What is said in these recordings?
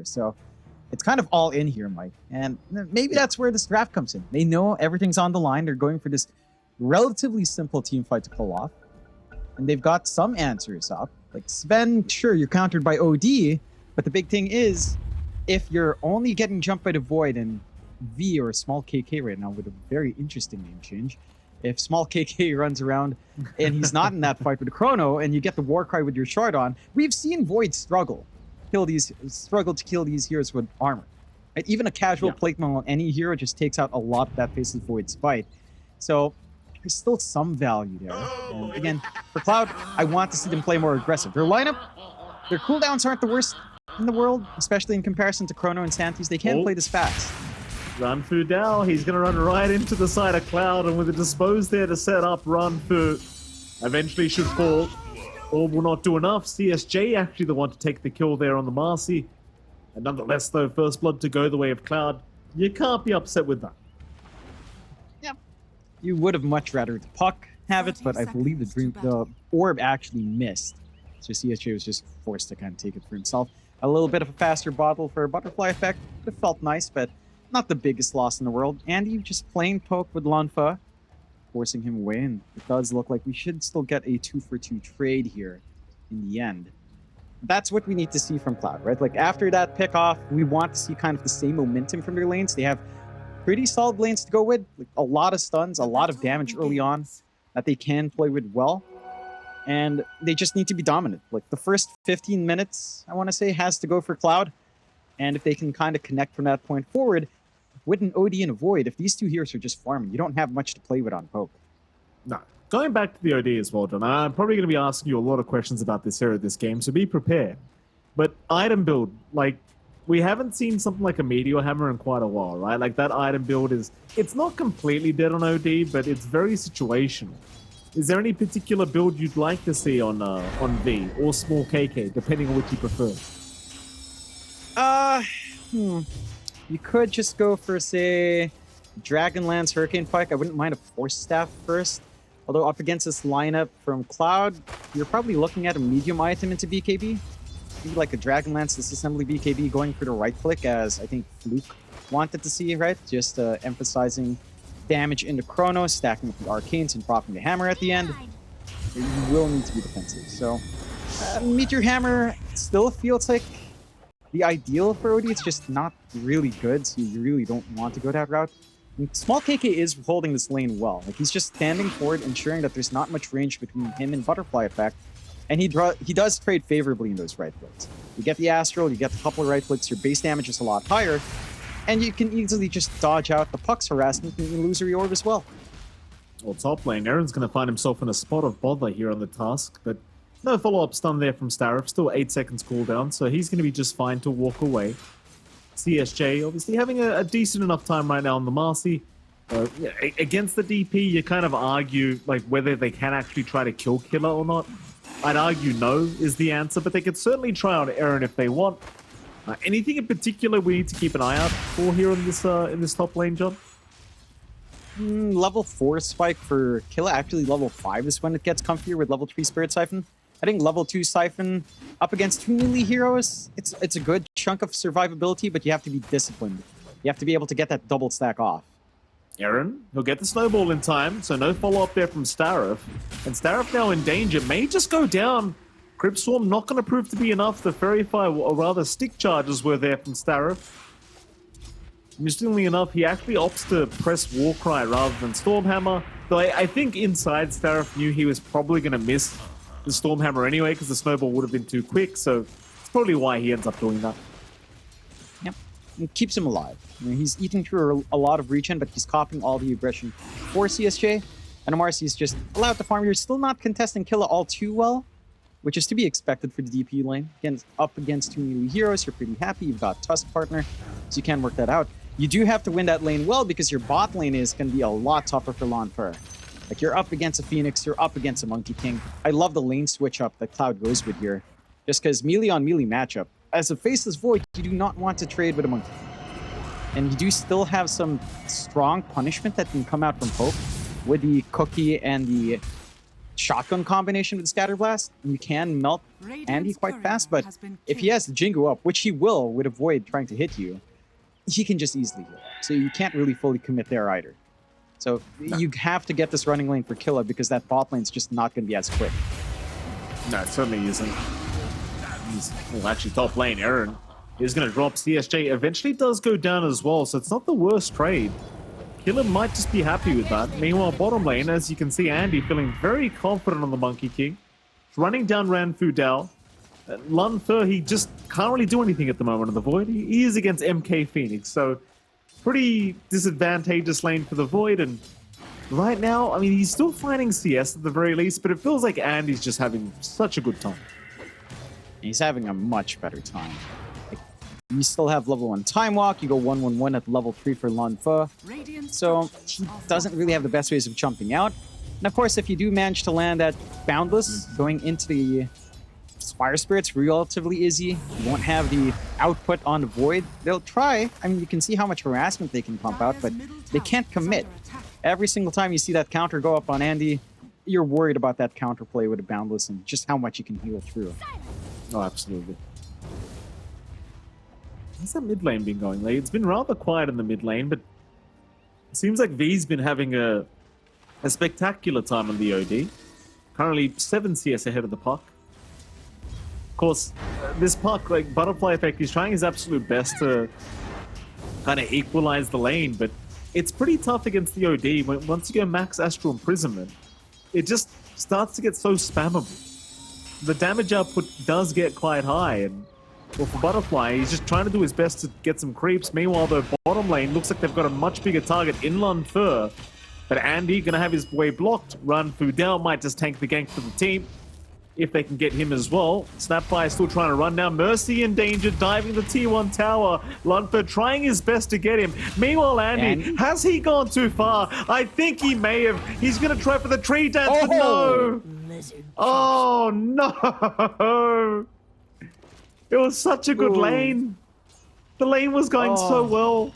here. So it's kind of all in here, Mike. And maybe that's where this draft comes in. They know everything's on the line. They're going for this relatively simple team fight to pull off. And they've got some answers up. Like Sven, sure, you're countered by OD, but the big thing is, if you're only getting jumped by the Void and V or Small KK right now with a very interesting name change, if Small KK runs around and he's not in that fight with the Chrono and you get the Warcry with your shard on, we've seen Void struggle to kill these heroes with armor. Right? Even a casual placement on any hero just takes out a lot of that Faceless Void's fight. So there's still some value there. And again, for Cloud, I want to see them play more aggressive. Their lineup, their cooldowns aren't the worst in the world, especially in comparison to Chrono and Santis. They can play this fast. Ranfu Dao, he's going to run right into the side of Cloud, and with a Dispose there to set up, Ranfu eventually should fall. Orb will not do enough. CSJ actually the one to take the kill there on the Marcy. And nonetheless, though, First Blood to go the way of Cloud. You can't be upset with that. Yep. You would have much rather the Puck have it, but I believe the Orb actually missed. So CSJ was just forced to kind of take it for himself. A little bit of a faster bottle for a butterfly effect. It felt nice, but not the biggest loss in the world. Andy just plain poke with Lanfa, forcing him away, and it does look like we should still get a 2-for-2 trade here in the end. That's what we need to see from Cloud, right? Like after that pick off, we want to see kind of the same momentum from their lanes. They have pretty solid lanes to go with, like a lot of stuns, a lot of damage early on that they can play with well. And they just need to be dominant. Like the first 15 minutes, I want to say, has to go for Cloud. And if they can kind of connect from that point forward, with an OD and a Void, if these two heroes are just farming, you don't have much to play with on Poke. No. Going back to the OD as well, John, I'm probably going to be asking you a lot of questions about this hero this game, so be prepared. But item build, like, we haven't seen something like a Meteor Hammer in quite a while, right? Like, that item build it's not completely dead on OD, but it's very situational. Is there any particular build you'd like to see on V or Small KK, depending on which you prefer? You could just go for, say, Dragonlance Hurricane Pike. I wouldn't mind a Force Staff first. Although up against this lineup from Cloud, you're probably looking at a medium item into BKB. Maybe like a Dragonlance Disassembly BKB going for the right click, as I think Fluke wanted to see, right? Just emphasizing damage into Chrono, stacking up the Arcanes and dropping the Hammer at the end. You will need to be defensive. So, Meteor Hammer still feels like the ideal for OD. It's just not really good, so you really don't want to go that route. And Small KK is holding this lane well. Like he's just standing forward, ensuring that there's not much range between him and Butterfly Effect. And he does trade favorably in those right clicks. You get the Astral, you get the couple of right clicks, your base damage is a lot higher, and you can easily just dodge out the Puck's harassment and Illusory Orb as well. Well, top lane, Aaron's going to find himself in a spot of bother here on the task, but no follow-up stun there from Starif, still 8 seconds cooldown, so he's going to be just fine to walk away. CSJ obviously having a decent enough time right now on the Marcy. Against the DP, you kind of argue like whether they can actually try to kill Killer or not. I'd argue no is the answer, but they could certainly try on Aaron if they want. Anything in particular we need to keep an eye out for here in this top lane, John? Level 4 spike for Killer. Actually, level 5 is when it gets comfier with level 3 Spirit Siphon. I think level 2 Siphon up against 2 melee heroes, it's a good chunk of survivability, but you have to be disciplined. You have to be able to get that double stack off. Aaron, he'll get the snowball in time, so no follow-up there from Starif. And Starif now in danger, may just go down. Crypt Swarm not going to prove to be enough. The Fairy Fire, or rather stick charges were there from Starif. Interestingly enough, he actually opts to press Warcry rather than Stormhammer. Though I think inside Starif knew he was probably going to miss the Stormhammer anyway, because the snowball would have been too quick, so it's probably why he ends up doing that. Yep, it keeps him alive. I mean, he's eating through a lot of regen, but he's copying all the aggression for CSJ, and MRC is just allowed to farm. You're still not contesting Killa all too well, which is to be expected for the DP lane. Again, up against 2 melee heroes, you're pretty happy. You've got Tusk partner, so you can work that out. You do have to win that lane well, because your bot lane is going to be a lot tougher for Lanfur. Like, you're up against a Phoenix, you're up against a Monkey King. I love the lane switch up that Cloud goes with here. Just because melee on melee matchup. As a Faceless Void, you do not want to trade with a Monkey King. And you do still have some strong punishment that can come out from Pope with the Cookie and the shotgun combination with Scatter Blast, you can melt Andy quite fast, but if he has the Jingu up, which he will with a Void trying to hit you, he can just easily heal. So you can't really fully commit there either. So you have to get this running lane for Killa because that bot lane's just not going to be as quick. No, it certainly isn't. Well, actually, top lane, Aaron is going to drop. CSJ eventually does go down as well, so it's not the worst trade. Killer might just be happy with that. Meanwhile, bottom lane, as you can see, Andy feeling very confident on the Monkey King. Running down Ranfu Dao. Lun Fur, he just can't really do anything at the moment in the Void. He is against MK Phoenix, so pretty disadvantageous lane for the Void. And right now, I mean, he's still finding CS at the very least, but it feels like Andy's just having such a good time. He's having a much better time. You still have level 1 Time Walk, you go 1-1-1 at level 3 for Lun Fe. So he doesn't really have the best ways of jumping out. And of course, if you do manage to land that Boundless going into the Fire Spirit's relatively easy. You won't have the output on the Void. They'll try. I mean, you can see how much harassment they can pump out, but they can't commit. Every single time you see that counter go up on Andy, you're worried about that counterplay with a Boundless and just how much you can heal through. Oh, absolutely. How's that mid lane been going, Lee? It's been rather quiet in the mid lane, but it seems like V's been having a spectacular time on the OD. Currently 7 CS ahead of the puck. Of course, this puck, like Butterfly Effect, he's trying his absolute best to kind of equalize the lane, but it's pretty tough against the OD. Once you go max Astral Imprisonment, it just starts to get so spammable. The damage output does get quite high, and well, for Butterfly, he's just trying to do his best to get some creeps. Meanwhile, the bottom lane looks like they've got a much bigger target in Lun Fur. But Andy gonna have his way blocked. Ranfu Dao might just tank the gank for the team if they can get him as well. Snapfire still trying to run now. Mercy in danger, diving the T1 tower. Lun Fur trying his best to get him. Meanwhile, Andy, has he gone too far? I think he may have. He's gonna try for the tree dance, but no. Oh no! It was such a good lane. The lane was going so well.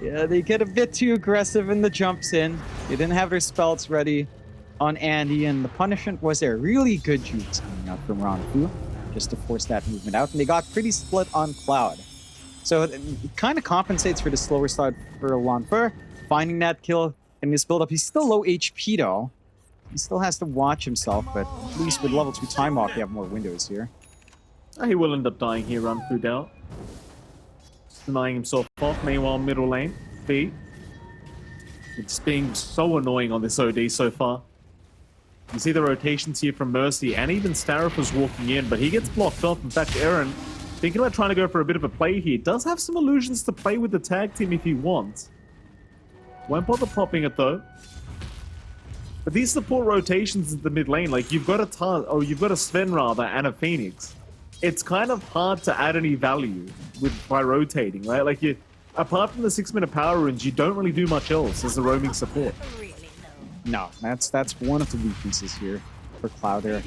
Yeah, they get a bit too aggressive in the jumps in. They didn't have their spells ready on Andy, and the punishment was a really good juice coming out from Ranfu, just to force that movement out. And they got pretty split on Cloud. So it kind of compensates for the slower start for Lun Fe, finding that kill in this build-up. He's still low HP though. He still has to watch himself, but at least with level 2 Time Walk, you have more windows here. He will end up dying here, Ranfu Dao. Denying himself off. Meanwhile, middle lane, B. It's being so annoying on this OD so far. You see the rotations here from Mercy, and even Starif was walking in, but he gets blocked off. In fact, Aaron, thinking about trying to go for a bit of a play here, does have some illusions to play with the tag team if he wants. Won't bother popping it though. But these support rotations in the mid lane, like you've got a Sven rather, and a Phoenix. It's kind of hard to add any value by rotating, right? Like apart from the 6-minute power runes, you don't really do much else as a roaming support. No, that's one of the weaknesses here for Cloud there.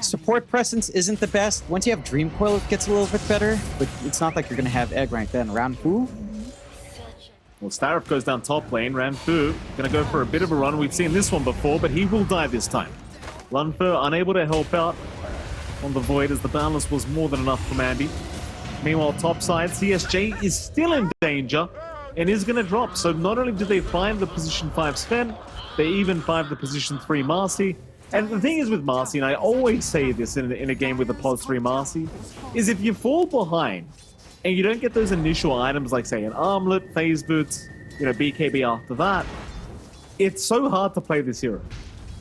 Support presence isn't the best. Once you have Dream Coil, it gets a little bit better, but it's not like you're going to have Egg right then. Ranfu? Well, Starif goes down top lane. Ranfu going to go for a bit of a run. We've seen this one before, but he will die this time. Lun Fe unable to help out on the Void as the Boundless was more than enough from Andy. Meanwhile, top side, CSJ is still in danger and is going to drop. So not only do they find the position 5 Sven, they even find the position 3 Marcy. And the thing is with Marcy, and I always say this in a game with the pos 3 Marcy, is if you fall behind and you don't get those initial items like, say, an armlet, phase boots, BKB after that, it's so hard to play this hero.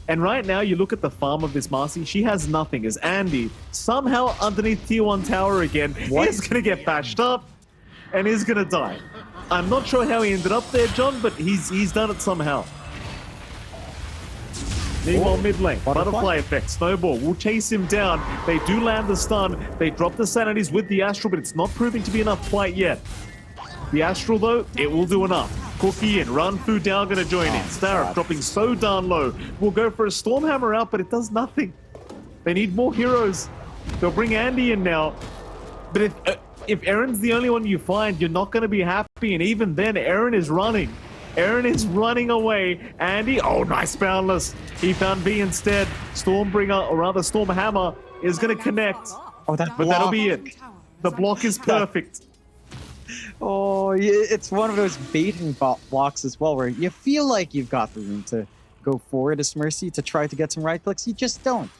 And right now, you look at the farm of this Marcy, she has nothing, as Andy, somehow underneath T1 tower again, is going to get bashed up and is going to die. I'm not sure how he ended up there, John, but he's done it somehow. Meanwhile, mid lane, Butterfly Effect, Snowball will chase him down. They do land the stun. They drop the Sanities with the Astral, but it's not proving to be enough quite yet. The Astral, though, it will do enough. Cookie in, Ranfu Dao gonna join in. Starif dropping so darn low. Will go for a Stormhammer out, but it does nothing. They need more heroes. They'll bring Andy in now. But if Aaron's the only one you find, you're not gonna be happy. And even then, Aaron is running. Aaron is running away. Andy, oh, nice boundless. He found V instead. Stormbringer, or rather Stormhammer, is going to connect. Oh, that But that'll block. be it. The block is perfect. Oh, yeah, it's one of those baiting blocks as well, where you feel like you've got the room to go forward as Mercy to try to get some right clicks. You just don't.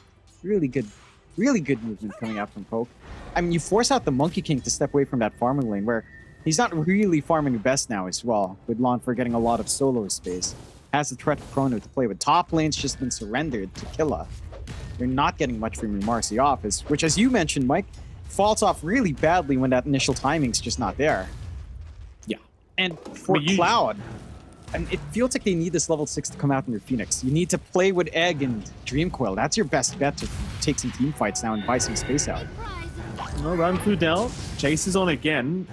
Really good movement coming out from Poke. I mean, you force out the Monkey King to step away from that farming lane, where he's not really farming the best now as well, with Lonfer getting a lot of solo space. Has the threat of Chrono to play with. Top lane's just been surrendered to Killa. You're not getting much from your Marcy office, which, as you mentioned, Mike, falls off really badly when that initial timing's just not there. Yeah. And for Cloud, and it feels like they need this level 6 to come out in your Phoenix. You need to play with Egg and Dreamcoil. That's your best bet to take some team fights now and buy some space out. No, run through Dell. Chase is on again.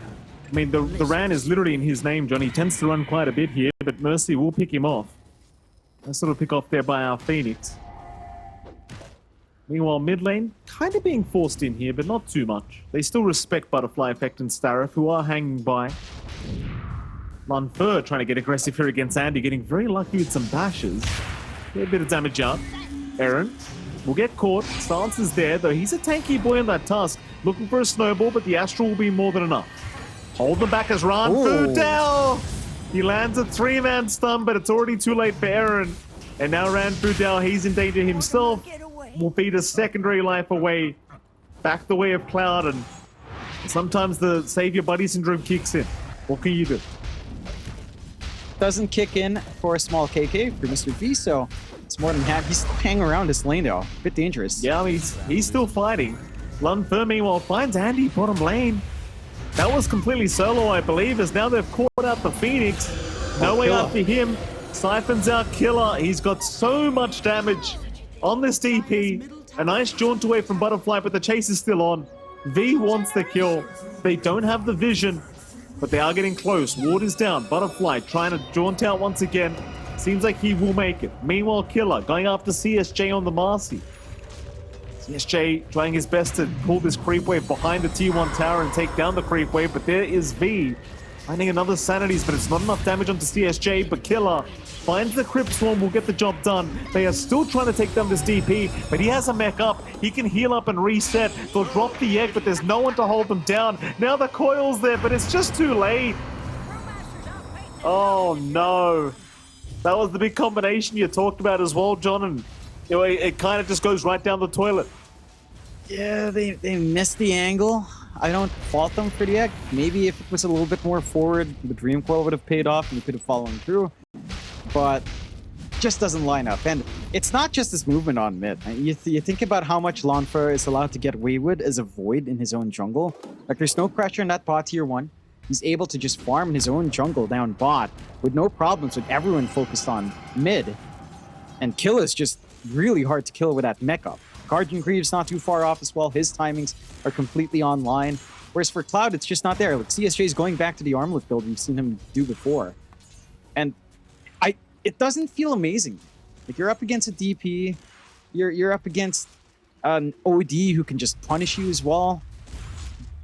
I mean, the Ran is literally in his name, John. He tends to run quite a bit here, but Mercy will pick him off. Nice little pick off there by our Phoenix. Meanwhile, mid lane, kind of being forced in here, but not too much. They still respect Butterfly Effect and Starif, who are hanging by. Lunfer trying to get aggressive here against Andy, getting very lucky with some bashes. Get a bit of damage out. Aaron will get caught. Stance is there, though he's a tanky boy in that task. Looking for a snowball, but the Astral will be more than enough. Hold them back as Ranfu Dell! He lands a 3-man stun, but it's already too late for Aaron. And now Ranfu Dell, he's in danger himself. Will feed a secondary life away. Back the way of Cloud, and sometimes the save your buddy syndrome kicks in. What can you do? Doesn't kick in for a small KK for Mr. V, so it's more than half. He's still hanging around this lane, though. Bit dangerous. Yeah, he's still fighting. Lunfer, meanwhile, finds Andy bottom lane. That was completely solo, I believe, as now they've caught out the Phoenix. No way out for him. Siphons out Killer. He's got so much damage on this DP. A nice jaunt away from Butterfly, but the chase is still on. V wants the kill. They don't have the vision, but they are getting close. Ward is down. Butterfly trying to jaunt out once again. Seems like he will make it. Meanwhile, Killer going after CSJ on the Marcy. CSJ trying his best to pull this creep wave behind the T1 tower and take down the creep wave, but there is V. Finding another Sanities, but it's not enough damage onto CSJ, but Killer finds the Crypt Swarm, will get the job done. They are still trying to take down this DP, but he has a mech up. He can heal up and reset. They'll drop the egg, but there's no one to hold them down. Now the coil's there, but it's just too late. Oh no. That was the big combination you talked about as well, John, and you know, it kind of just goes right down the toilet. Yeah, they missed the angle. I don't fault them for the egg. Maybe if it was a little bit more forward, the Dream Coil would have paid off and we could have followed through. But just doesn't line up. And it's not just his movement on mid. You think about how much Lonfer is allowed to get away with as a void in his own jungle. Like, there's no pressure in that bot tier 1. He's able to just farm his own jungle down bot with no problems, with everyone focused on mid. And kill is just really hard to kill with that mech up. Guardian Greaves not too far off as well. His timings are completely online. Whereas for Cloud, it's just not there. Like, CSJ is going back to the armlet build we've seen him do before. And it doesn't feel amazing. Like, you're up against a DP. You're up against an OD who can just punish you as well.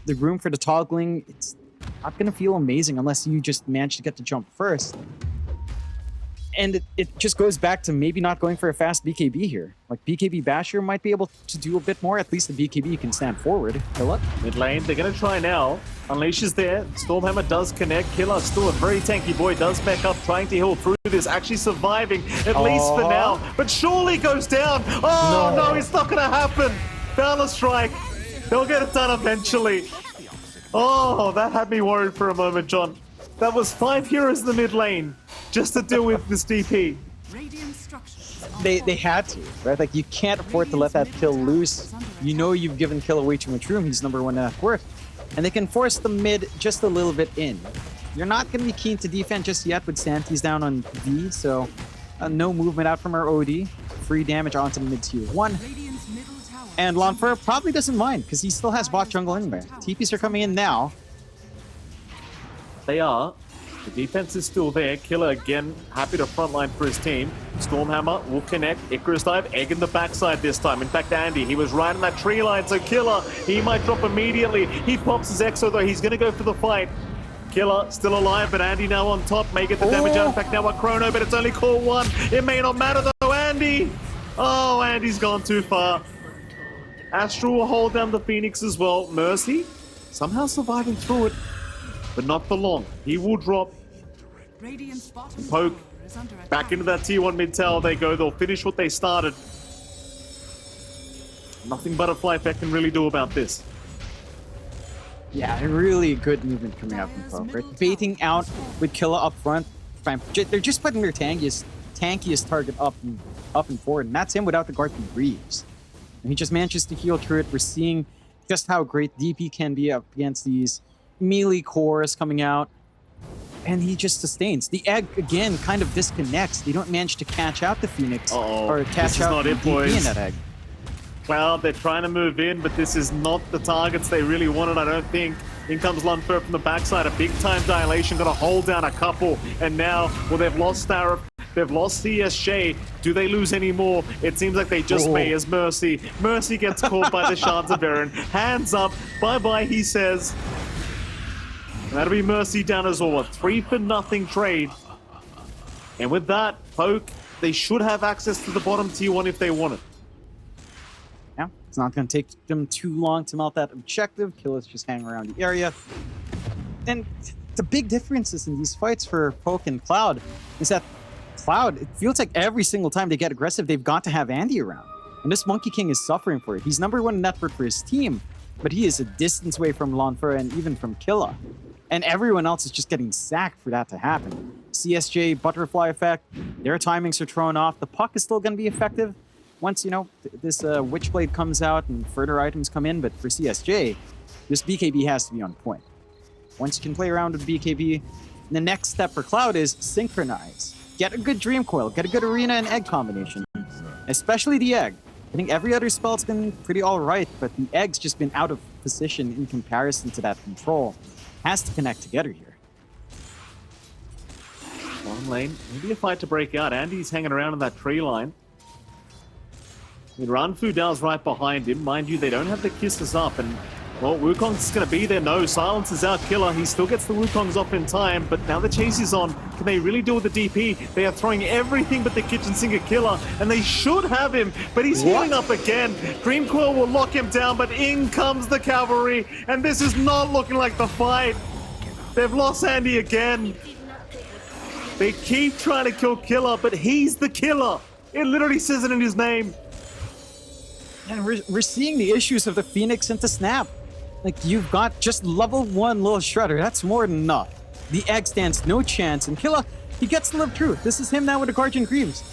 The room for the toggling, it's not going to feel amazing unless you just manage to get the jump first. And it just goes back to maybe not going for a fast BKB here. Like, BKB Basher might be able to do a bit more. At least the BKB can stand forward. Philip? Mid lane, they're going to try now. Unleash is there. Stormhammer does connect. Killer, still a very tanky boy, does back up, trying to heal through this. Actually surviving, at least for now. But surely goes down. Oh, no, it's not going to happen. Boundless strike. They'll get it done eventually. Oh, that had me worried for a moment, John. That was 5 heroes in the mid lane just to deal with this DP. They had to, right? Like, you can't afford to let that kill loose. You know you've given Killer way too much room. He's number 1 net worth. And they can force the mid just a little bit in. You're not going to be keen to defend just yet with Santi's down on V, so no movement out from our OD. Free damage onto the mid tier 1. And Lonfer probably doesn't mind, because he still has bot jungle anyway. TPs are coming in now. They are. The defense is still there. Killer again, happy to frontline for his team. Stormhammer will connect. Icarus dive, egg in the backside this time. In fact, Andy, he was right in that tree line, so Killer, he might drop immediately. He pops his Exo though, he's gonna go for the fight. Killer still alive, but Andy now on top. May get the damage out. In fact, now a Chrono, but it's only core 1. It may not matter though, Andy! Oh, Andy's gone too far. Astral will hold down the Phoenix as well. Mercy somehow surviving through it, but not for long. He will drop. Poke back into that T1 mid tower they go. They'll finish what they started. Nothing Butterfly Effect can really do about this. Yeah, really good movement coming out from Poke, right? Baiting out with Killa up front. They're just putting their tankiest target up and forward, and that's him without the guard from Greaves. And he just manages to heal through it. We're seeing just how great DP can be up against these melee cores coming out. And he just sustains. The egg, again, kind of disconnects. They don't manage to catch out the Phoenix or catch out the DP in that egg. Cloud, they're trying to move in, but this is not the targets they really wanted, I don't think. In comes Lunfer from the backside, a big-time dilation, gonna hold down a couple. And now, well, they've lost Starif, they've lost CSJ. Do they lose any more? It seems like they just may as Mercy. Mercy gets caught by the Shards of Eren. Hands up, bye-bye, he says. And that'll be Mercy down as well. A 3-for-0 trade. And with that, Poke, they should have access to the bottom T1 if they want it. Yeah, it's not going to take them too long to melt that objective. Killa's just hanging around the area. And the big differences in these fights for Poke and Cloud is that Cloud, it feels like every single time they get aggressive, they've got to have Andy around. And this Monkey King is suffering for it. He's #1 net worth for his team, but he is a distance away from Lonfer and even from Killa. And everyone else is just getting sacked for that to happen. CSJ, Butterfly Effect, their timings are thrown off. The puck is still going to be effective once, you know, this Witchblade comes out and further items come in. But for CSJ, this BKB has to be on point. Once you can play around with BKB, the next step for Cloud is synchronize. Get a good Dream Coil, get a good Arena and Egg combination. Especially the Egg. I think every other spell's been pretty alright, but the Egg's just been out of position in comparison to that Control. Has to connect together here. Bottom lane, maybe a fight to break out. Andy's hanging around in that tree line. Ranfu Dao's right behind him. Mind you, they don't have the kisses up, and well, Wukong's going to be there. No, Silence is our killer. He still gets the Wukongs off in time, but now the chase is on. Can they really deal with the DP? They are throwing everything but the kitchen sinker killer, and they should have him, but he's healing up again. Dream Coil will lock him down, but in comes the cavalry, and this is not looking like the fight. They've lost Andy again. They keep trying to kill Killer, but he's the killer. It literally says it in his name. And we're seeing the issues of the Phoenix into Snap. Like, you've got just level 1 Little Shredder. That's more than enough. The Egg stands no chance, and Killa, he gets to live through. This is him now with the Guardian Greaves.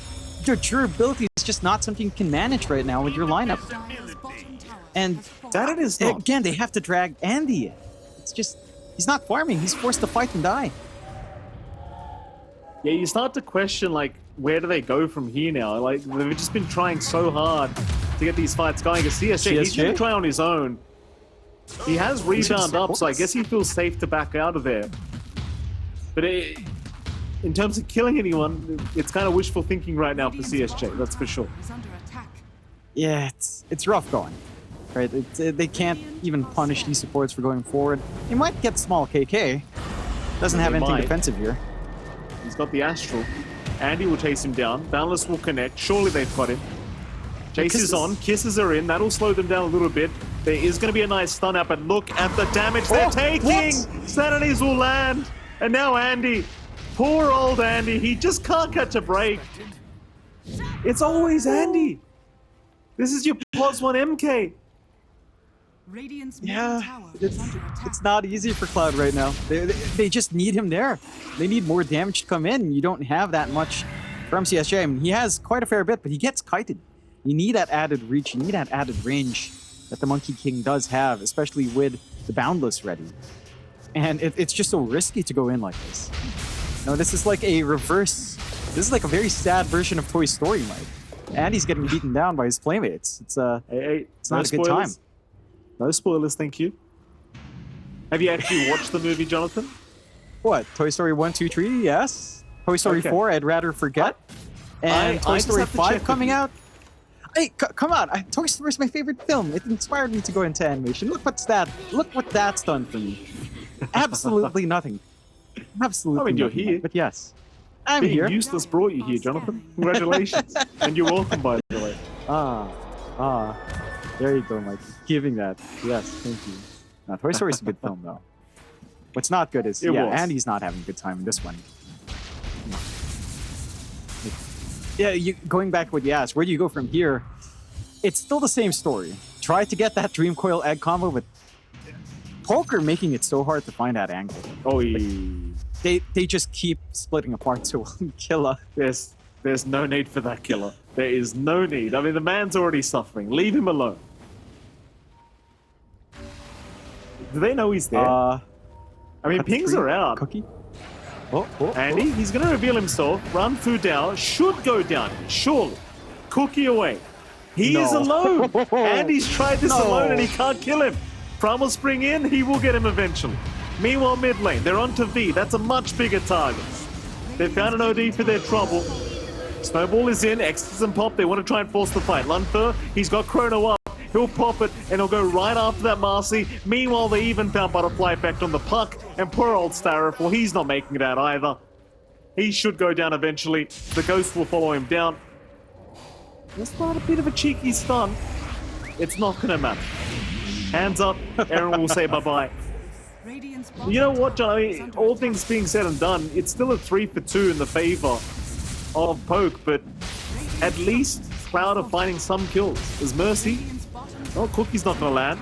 Your durability is just not something you can manage right now with your lineup. And that it is not. Again, they have to drag Andy in. It's just, he's not farming. He's forced to fight and die. Yeah, you start to question, like, where do they go from here now? Like, they've just been trying so hard to get these fights going. CSJ, he's going to try on his own. He has rebound up, so I guess he feels safe to back out of there. But in terms of killing anyone, it's kind of wishful thinking right now for CSJ, that's for sure. Yeah, it's rough going. Right? They can't even punish these supports for going forward. He might get small KK. Doesn't have anything defensive here. He's got the Astral. Andy will chase him down. Boundless will connect. Surely they've got him. Chase is on. Kisses are in. That'll slow them down a little bit. There is going to be a nice stun up, and look at the damage they're taking! Sanities will land. And now Andy. Poor old Andy. He just can't catch a break. It's always Andy. This is your +1 MK. Yeah, it's not easy for Cloud right now. They just need him there. They need more damage to come in. You don't have that much from CSJ. I mean, he has quite a fair bit, but he gets kited. You need that added reach. You need that added range that the Monkey King does have, especially with the Boundless ready. And it's just so risky to go in like this. No, this is like a reverse. This is like a very sad version of Toy Story, Mike. And he's getting beaten down by his playmates. It's not a good time. No spoilers, thank you. Have you actually watched the movie, Jonathan? What? Toy Story 1, 2, 3? Yes. Toy Story 4, I'd rather forget. And Toy Story 5 coming out? Hey, come on. Toy Story is my favorite film. It inspired me to go into animation. Look what that's done for me. Absolutely nothing. Absolutely. I mean, you're nothing here. like- But yes, I'm Being here. useless brought you here, Jonathan. Congratulations. And you're welcome, by the way. There you go, Mike. Giving that. Yes, thank you. Now, Toy Story is a good film, though. What's not good is, It was. Andy's not having a good time in this one. Yeah, going back to what you asked, where do you go from here? It's still the same story. Try to get that Dream Coil egg combo, but Poker making it so hard to find that angle. Oh, They just keep splitting apart so Killer. there's no need for that killer. There is no need. I mean, the man's already suffering. Leave him alone. Do they know he's there? I mean, Cookie pings tree? are out. Cookie? Andy, he's going to reveal himself. Run through down. Should go down. Surely. Cookie away. He is alone. Andy's tried this alone and he can't kill him. Pram will spring in. He will get him eventually. Meanwhile, mid lane. They're on to V. That's a much bigger target. They found an OD for their trouble. Snowball is in. X's and pop. They want to try and force the fight. Lunfer, he's got Chrono up. He'll pop it, and he'll go right after that Marcy. Meanwhile, they even found Butterfly effect on the puck, and poor old Starif, well, he's not making it out either. He should go down eventually. The Ghost will follow him down. That's not a bit of a cheeky stun. It's not going to matter. Hands up, Aaron will say bye-bye. You know what, John? I mean, all things being said and done, it's still a 3-for-2 in the favor of Poke, but at least Cloud are finding some kills. There's Mercy. Oh, Cookie's not going to land.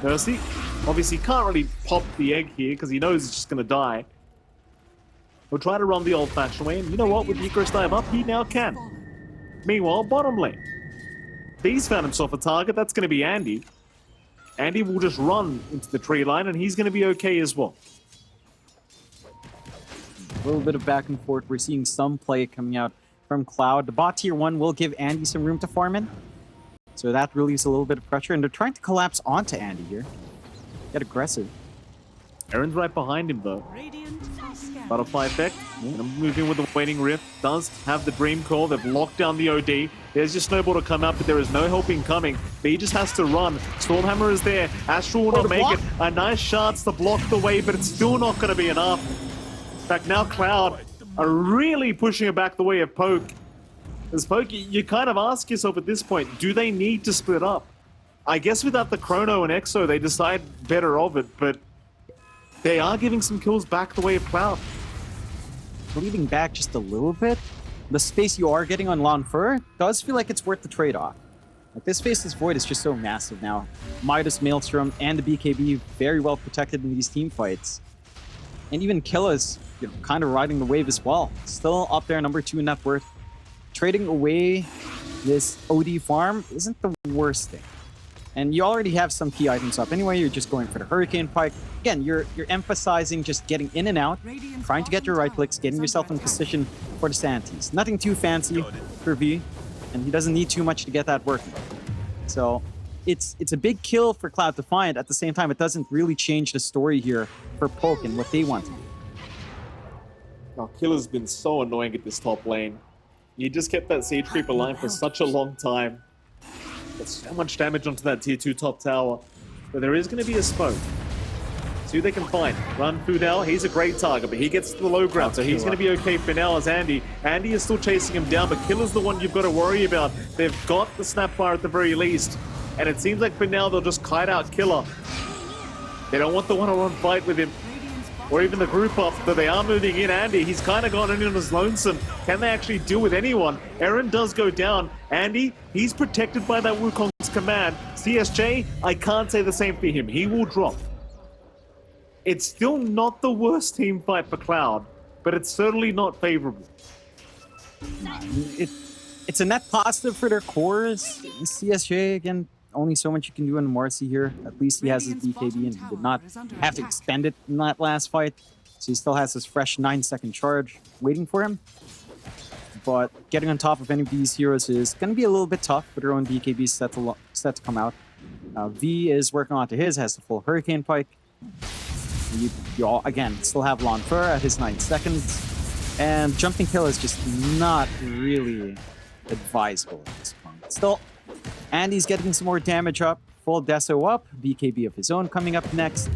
Mercy. Obviously, can't really pop the egg here because he knows it's just going to die. He'll try to run the old-fashioned way, and you know what? With Icarus dive up, he now can. Meanwhile, bottom lane. V's found himself a target. That's going to be Andy. Andy will just run into the tree line, and he's going to be okay as well. A little bit of back and forth. We're seeing some play coming out from Cloud. The bot tier 1 will give Andy some room to farm in. So that relieves a little bit of pressure, and they're trying to collapse onto Andy here. Get aggressive. Aaron's right behind him, though. Butterfly effect. Moving with the Waning Rift. Does have the Dream Call. They've locked down the OD. There's just Snowball to come up, but there is no helping coming. B just has to run. Stormhammer is there. Astral will not make it. A nice shards to block the way, but it's still not going to be enough. In fact, now Cloud are really pushing it back the way of Poke. As Poke, you kind of ask yourself at this point, do they need to split up? I guess without the Chrono and Exo, they decide better of it, but they are giving some kills back the way of Cloud. Bleeding back just a little bit. The space you are getting on Lanfur does feel like it's worth the trade-off. Like, this Faceless Void is just so massive now. Midas, Maelstrom, and the BKB very well protected in these team fights. And even Killa's, kind of riding the wave as well. Still up there, number 2 in net worth. Trading away this OD farm isn't the worst thing. And you already have some key items up anyway. You're just going for the Hurricane Pike. Again, you're emphasizing just getting in and out, trying to get your right clicks, getting yourself in position for the Santies. Nothing too fancy for V, and he doesn't need too much to get that working. So it's a big kill for Cloud to find. At the same time, it doesn't really change the story here for Poke and what they want to do. Oh, Killer's been so annoying at this top lane. You just kept that Siege Creep alive for such a long time. There's so much damage onto that tier 2 top tower. But there is going to be a smoke. See who they can find. Run Fudel, he's a great target, but he gets to the low ground, so he's going to be okay for now as Andy. Andy is still chasing him down, but Killer's the one you've got to worry about. They've got the Snapfire at the very least. And it seems like for now they'll just kite out Killer. They don't want the one-on-one fight with him. Or even the group up, but they are moving in. Andy, he's kind of gone in on his lonesome. Can they actually deal with anyone? Aaron does go down. Andy, he's protected by that Wukong's command. CSJ, I can't say the same for him. He will drop. It's still not the worst team fight for Cloud, but it's certainly not favorable. It's a net positive for their cores. CSJ, again, only so much you can do in Marcy here. At least he has his BKB and he did not have to expend it in that last fight. So he still has his fresh 9-second charge waiting for him. But getting on top of any of these heroes is going to be a little bit tough with their own BKB set to come out. V is working on to his, has the full Hurricane Pike. You all, again, still have Lanfur at his 9 seconds. And jumping kill is just not really advisable at this point. Still, Andy's getting some more damage up. Full Deso up. BKB of his own coming up next.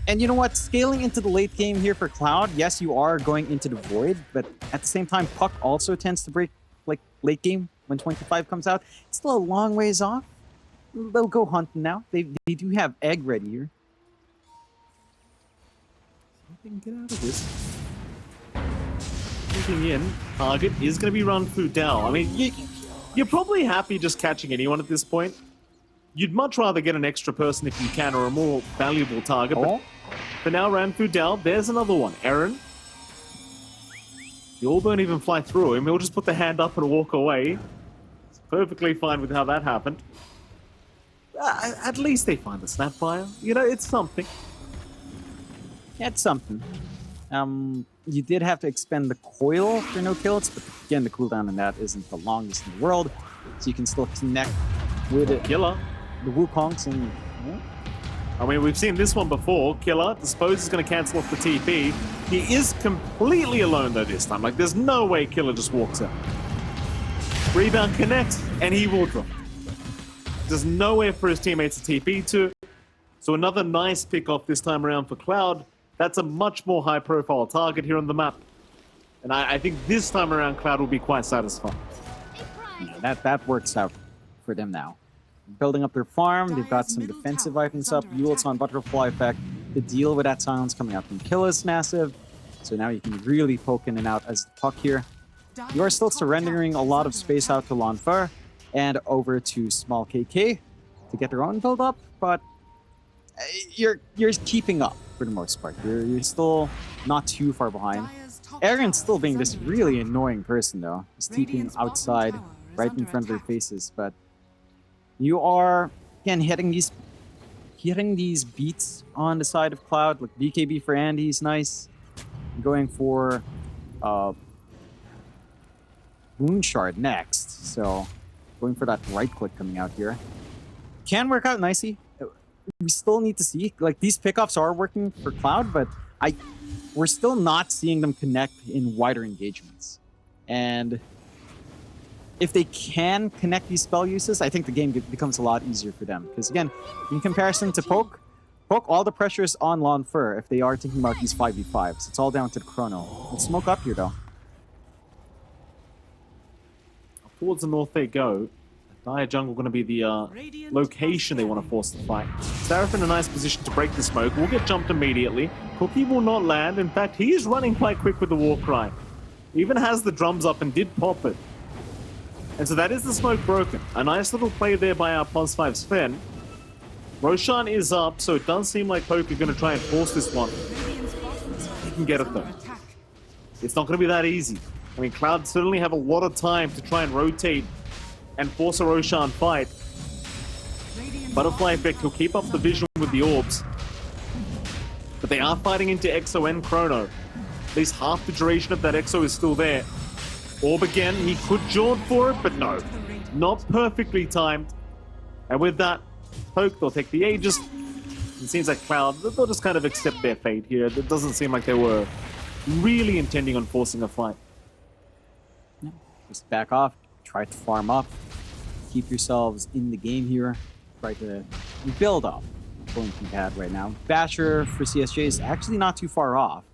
And you know what? Scaling into the late game here for Cloud, yes, you are going into the void, but at the same time, Puck also tends to break like late game when 25 comes out. It's still a long ways off. They'll go hunting now. They do have egg ready here. They can get out of this. Moving in, target is going to be run through Dell. I mean, you're probably happy just catching anyone at this point. You'd much rather get an extra person if you can, or a more valuable target. But for now, ran through Dell. There's another one. Aaron. The orb won't even fly through him. He'll just put the hand up and walk away. It's perfectly fine with how that happened. At least they find the Snapfire. You know, it's something. It's something. You did have to expend the coil for no kills, but again, the cooldown on that isn't the longest in the world, so you can still connect with it. Killer. The Wukongs and... I mean, we've seen this one before. Killer, Dispose is going to cancel off the TP. He is completely alone, though, this time. Like, there's no way Killer just walks out. Rebound connects, and he will drop. There's nowhere for his teammates to TP to. So another nice pick-off this time around for Cloud. That's a much more high-profile target here on the map. And I think this time around, Cloud will be quite satisfied. Yeah, that works out for them now. Building up their farm, they've got some defensive items up. Yulet's on Butterfly Effect to deal with that silence coming out from Kill is massive. So now you can really poke in and out as the Puck here. You are still surrendering a lot of space out to Lanfer and over to Small KK to get their own build up, but you're keeping up for the most part. You're still not too far behind. Aaron's still being this really annoying person though. He's TPing outside right in front of their faces, but you are again hitting these beats on the side of Cloud. Like BKB for Andy is nice. Going for Wound Shard next, so going for that right click coming out here. Can work out nicely. We still need to see. Like, these pickoffs are working for Cloud, but we're still not seeing them connect in wider engagements. And if they can connect these spell uses, I think the game becomes a lot easier for them. Because again, in comparison to Poke, all the pressure is on Lon Fur if they are thinking about these 5v5s. It's all down to the chrono. Let's smoke up here though. Towards the north they go. Dire Jungle going to be the location they want to force the fight. Seraph in a nice position to break the smoke. Will get jumped immediately. Cookie will not land. In fact, he is running quite quick with the Warcry. Even has the drums up and did pop it. And so that is the smoke broken. A nice little play there by our +5 Sven. Roshan is up, so it does seem like Poke are going to try and force this one. He can get it though. It's not going to be that easy. I mean, Cloud certainly have a lot of time to try and rotate and force a Roshan fight. Butterfly Effect will keep up the vision with the orbs. But they are fighting into Exo and Chrono. At least half the duration of that Exo is still there. Orb again, he could jaunt for it, but no. Not perfectly timed. And with that, Poke, they'll take the Aegis. It seems like Cloud, they'll just kind of accept their fate here. It doesn't seem like they were really intending on forcing a fight. No, just back off, try to farm up, keep yourselves in the game here, try to build up. Going too bad right now. Basher for CSJ is actually not too far off.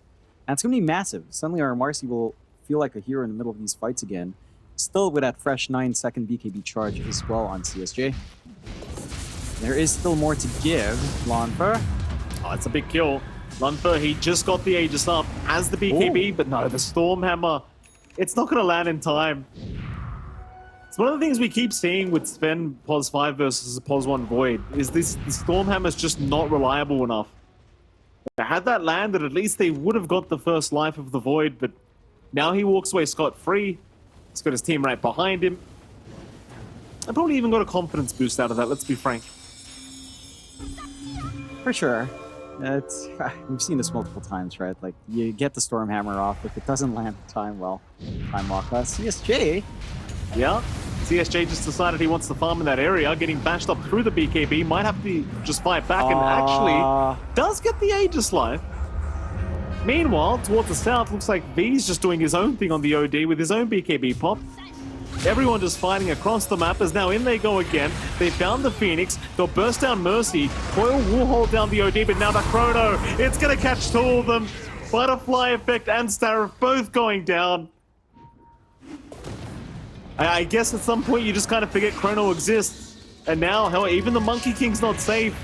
And it's going to be massive. Suddenly our Marcy will feel like a hero in the middle of these fights again. Still with that fresh 9-second BKB charge as well on CSJ. There is still more to give. Lanfer. Oh, it's a big kill. Lanfer, he just got the Aegis up, has the BKB, but no, the Stormhammer, it's not going to land in time. It's one of the things we keep seeing with Sven POS 5 versus a POS 1 Void, is the Stormhammer's just not reliable enough. Had that landed, at least they would have got the first life of the Void, but now he walks away scot-free. He's got his team right behind him. I probably even got a confidence boost out of that, let's be frank. For sure. We've seen this multiple times, right? Like, you get the Stormhammer off. If it doesn't land in time, well, time walk. CSJ. Yeah, CSJ just decided he wants to farm in that area, getting bashed up through the BKB. Might have to just fight back and actually does get the Aegis life. Meanwhile, towards the south, looks like V's just doing his own thing on the OD with his own BKB pop. Everyone just fighting across the map as now in they go again. They found the Phoenix. They'll burst down Mercy. Coil will hold down the OD, but now the Chrono. It's going to catch two of them. Butterfly Effect and Starif both going down. I guess at some point you just kind of forget Chrono exists. And now, hell, even the Monkey King's not safe.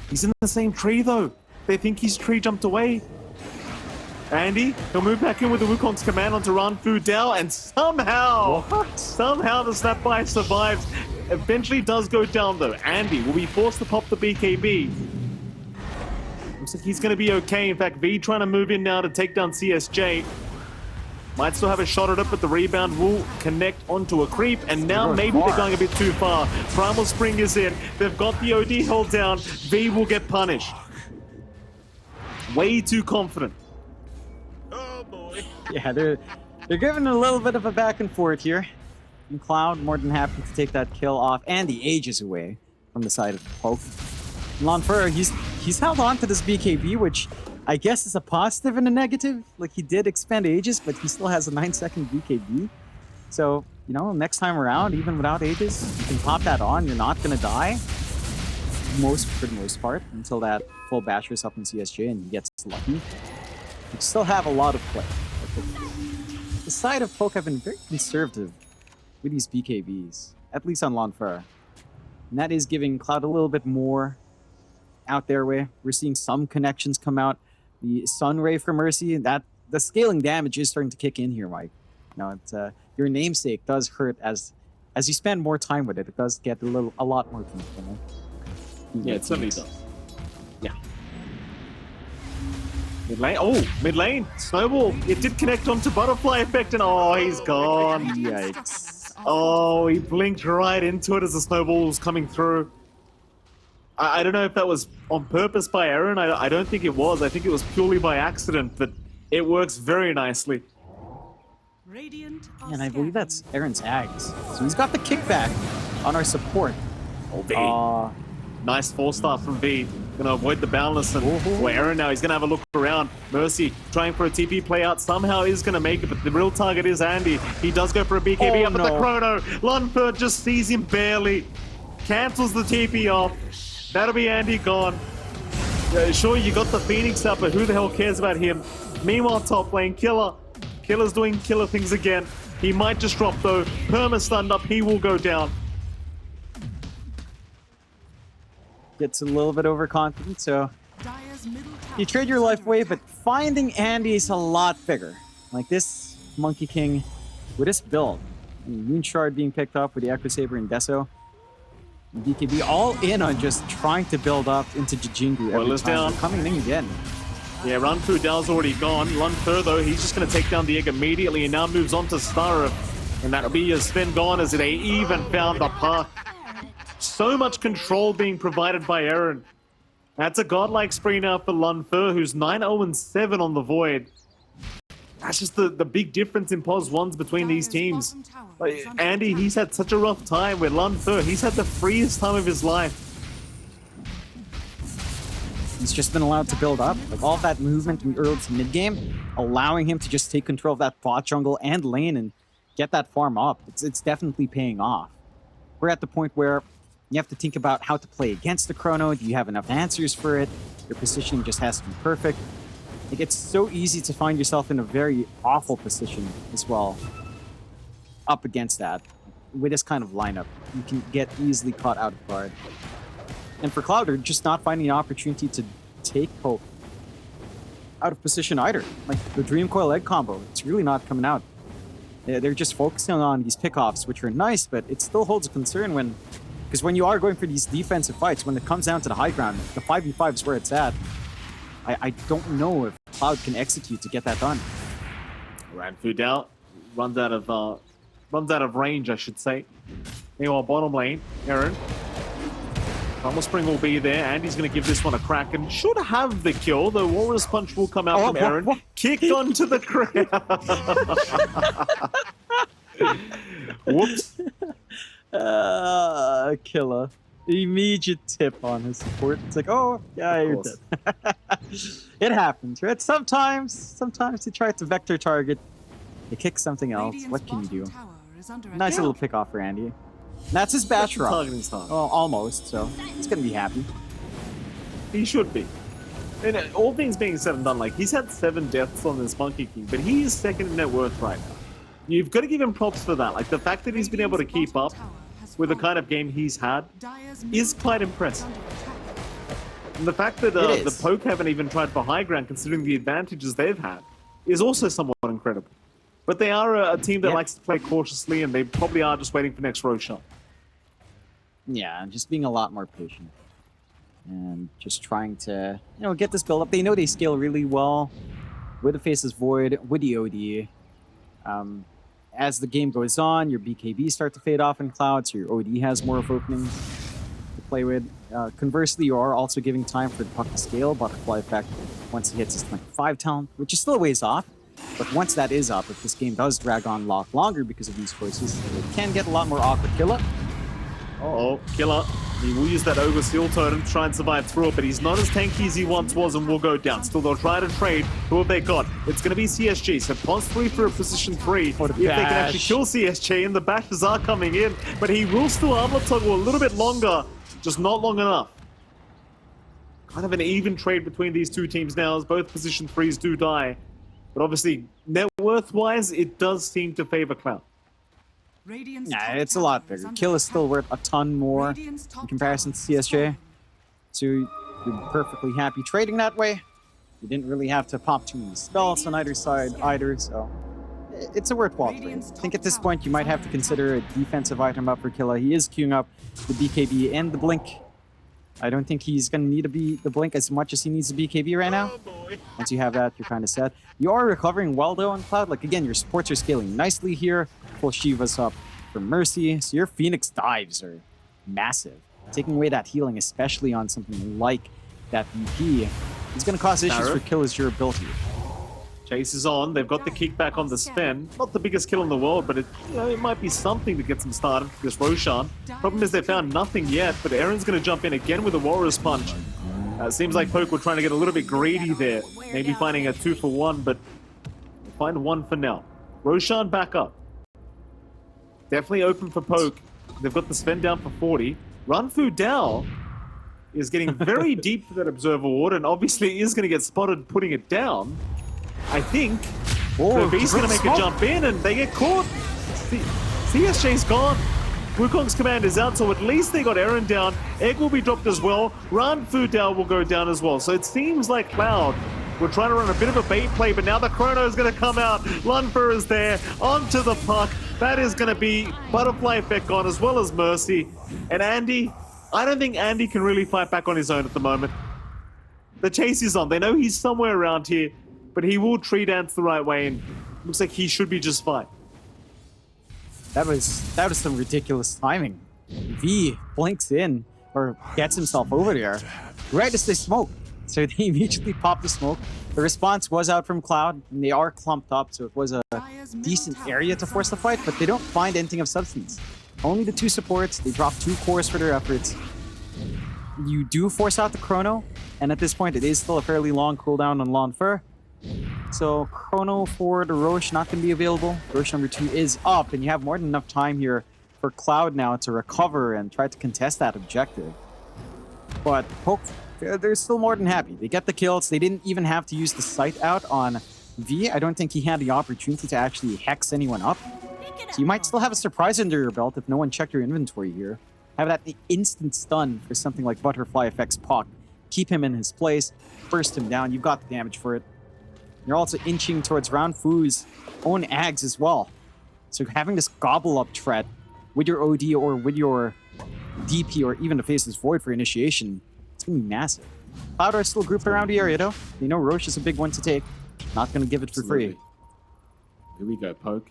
He's in the same tree though. They think he's tree jumped away. Andy, he'll move back in with the Wukong's command onto Ranfu Dao, and somehow the Snapfire survives. Eventually does go down though. Andy will be forced to pop the BKB. Looks like he's going to be okay. In fact, V trying to move in now to take down CSJ. Might still have a shot at it, but the rebound will connect onto a creep, and now maybe they're going a bit too far. Primal Spring is in. They've got the OD held down. V will get punished. Way too confident. Yeah, they're giving a little bit of a back and forth here. And Cloud more than happy to take that kill off, and the ages away from the side of Poke. Lanfer, he's held on to this BKB, which I guess is a positive and a negative. Like, he did expend ages, but he still has a 9-second BKB. So, you know, next time around, even without ages, you can pop that on. You're not gonna die, for the most part, until that full bashers up in CSJ and he gets lucky. You still have a lot of play. The side of Poke have been very conservative with these BKBs, at least on Lanfer. And that is giving Cloud a little bit more out their way. We're seeing some connections come out. The Sun Ray for Mercy, that the scaling damage is starting to kick in here, Mike. You know, it's, your namesake does hurt as you spend more time with it. It does get a lot more painful. Yeah, it certainly does. Yeah. Mid lane. Oh, mid lane. Snowball. It did connect onto Butterfly Effect, and oh, he's gone. Yikes. Oh, he blinked right into it as the snowball was coming through. I don't know if that was on purpose by Aaron. I don't think it was. I think it was purely by accident, but it works very nicely. And I believe that's Aaron's Ags. So he's got the kickback on our support. Oh, V. Nice 4-star from V. Gonna avoid the boundless, and well, Aaron now, he's gonna have a look around. Mercy trying for a TP play out, somehow is gonna make it, but the real target is Andy. He does go for a BKB up at the Chrono. Lundberg just sees him barely. Cancels the TP off. That'll be Andy gone. Sure, you got the Phoenix up, but who the hell cares about him? Meanwhile, top lane, Killer. Killer's doing killer things again. He might just drop though. Perma stunned up, he will go down. Gets a little bit overconfident, so you trade your life away, but finding Andy is a lot bigger. Like this Monkey King with this build. Moon Shard being picked up with the Echo Saber and Deso. BKB all in on just trying to build up into Jijingu every time. Down. They're coming in again. Yeah, Ranfu Dao's already gone. Lunfer, though, he's just going to take down the egg immediately and now moves on to Starif. And that'll be as Sven gone as they even found the park. So much control being provided by Aaron. That's a godlike spree now for Lunfer, who's 9-0-7 on the Void. That's just the big difference in POS 1s between these teams. Like, Andy, he's had such a rough time with Lunfer. He's had the freest time of his life. He's just been allowed to build up. Like all that movement in early to mid game, allowing him to just take control of that bot jungle and lane and get that farm up. It's definitely paying off. We're at the point where you have to think about how to play against the Chrono. Do you have enough answers for it? Your positioning just has to be perfect. Like, it's so easy to find yourself in a very awful position as well up against that. With this kind of lineup, you can get easily caught out of guard. And for Cloud, they're just not finding an opportunity to take Hope out of position either. Like the Dream Coil Egg combo, it's really not coming out. They're just focusing on these pickoffs, which are nice, but it still holds a concern because when you are going for these defensive fights, when it comes down to the high ground, the 5v5 is where it's at. I don't know if Cloud can execute to get that done. Ranfu Dao runs out of range, I should say. Meanwhile, bottom lane, Aaron. Primal Spring will be there. Andy's going to give this one a crack and should have the kill. The Walrus Punch will come out from Aaron. Kicked onto the ground. Whoops. Killer. Immediate tip on his support. It's like, oh, yeah, you're dead. It happens, right? Sometimes you try to vector target. You kick something else. What can you do? Nice little pick off for Andy. And that's his batch rock. Targeting style. Well, almost, so he's gonna be happy. He should be. And all things being said and done, like, he's had 7 deaths on this Monkey King, but he is second in net worth right now. You've got to give him props for that. Like, the fact that he's been able to keep up with the kind of game he's had is quite impressive. And the fact that the Poke haven't even tried for high ground, considering the advantages they've had, is also somewhat incredible. But they are a team that likes to play cautiously, and they probably are just waiting for next Roshan. Yeah, just being a lot more patient. And just trying to, get this build up. They know they scale really well with the Faceless Void, with the OD. As the game goes on, your BKB start to fade off in Cloud, so your OD has more of openings to play with. Conversely, you are also giving time for the puck to scale. Butterfly Effect, once he hits his 25 talent, which is still a ways off. But once that is up, if this game does drag on a lot longer because of these choices, it can get a lot more awkward. Killer. Uh-oh, Killer. He will use that Ogre Seal Totem to try and survive through it, but he's not as tanky as he once was and will go down. Still, they'll try to trade. Who have they got? It's going to be CSG, so possibly for a position 3. If they can actually kill CSG, and the bashes are coming in, but he will still armor toggle a little bit longer, just not long enough. Kind of an even trade between these two teams now, as both position 3s do die. But obviously, net worth-wise, it does seem to favor Cloud. Yeah, it's a lot bigger. Kill is still worth a ton more in comparison to CSJ. So you're perfectly happy trading that way. You didn't really have to pop too many spells on either side either, so it's a worthwhile trade. I think at this point you might have to consider a defensive item up for Killa. He is queuing up the BKB and the Blink. I don't think he's going to need the Blink as much as he needs the BKB right now. Once you have that, you're kind of set. You are recovering well, though, on Cloud. Like, again, your supports are scaling nicely here. Full Shiva's up for Mercy. So your Phoenix dives are massive. Taking away that healing, especially on something like that VP, is going to cause issues for Killa's durability. Chase is on. They've got the kickback on the Sven. Not the biggest kill in the world, but it might be something to get them started for this Roshan. Problem is they found nothing yet, but Aaron's going to jump in again with a Warrior's Punch. Seems like Poke were trying to get a little bit greedy there. Maybe finding a 2 for 1, but find 1 for now. Roshan back up. Definitely open for Poke. They've got the Sven down for 40. Runfu Dao is getting very deep for that Observer Ward, and obviously is going to get spotted putting it down. I think He's going to make a jump in, and they get caught. CSJ's gone. Wukong's command is out, so at least they got Aaron down. Egg will be dropped as well. Ran Fu Dao will go down as well. So it seems like Cloud were trying to run a bit of a bait play, but now the Chrono is going to come out. Lunfer is there, onto the puck. That is going to be Butterfly Effect gone, as well as Mercy. And Andy, I don't think Andy can really fight back on his own at the moment. The chase is on. They know he's somewhere around here, but he will tree dance the right way, and looks like he should be just fine. That was some ridiculous timing. V blinks in, or gets himself over there, right as they smoke. So they immediately pop the smoke. The response was out from Cloud, and they are clumped up, so it was a decent area to force the fight, but they don't find anything of substance. Only the two supports, they drop 2 cores for their efforts. You do force out the Chrono, and at this point it is still a fairly long cooldown on Lonfer. So Chrono for the Roche not going to be available. Roche number 2 is up, and you have more than enough time here for Cloud now to recover and try to contest that objective. But Poke, they're still more than happy. They get the kills. They didn't even have to use the sight out on V. I don't think he had the opportunity to actually hex anyone up. So you might still have a surprise under your belt if no one checked your inventory here. Have that instant stun for something like Butterfly Effect's Puck. Keep him in his place, burst him down. You've got the damage for it. You're also inching towards Round Fu's own Ags as well. So having this gobble up threat with your OD or with your DP or even the Faceless Void for initiation, it's going to be massive. Cloud are still grouped around the area though. You know Roche is a big one to take. Not going to give it for free. Here we go, Poke.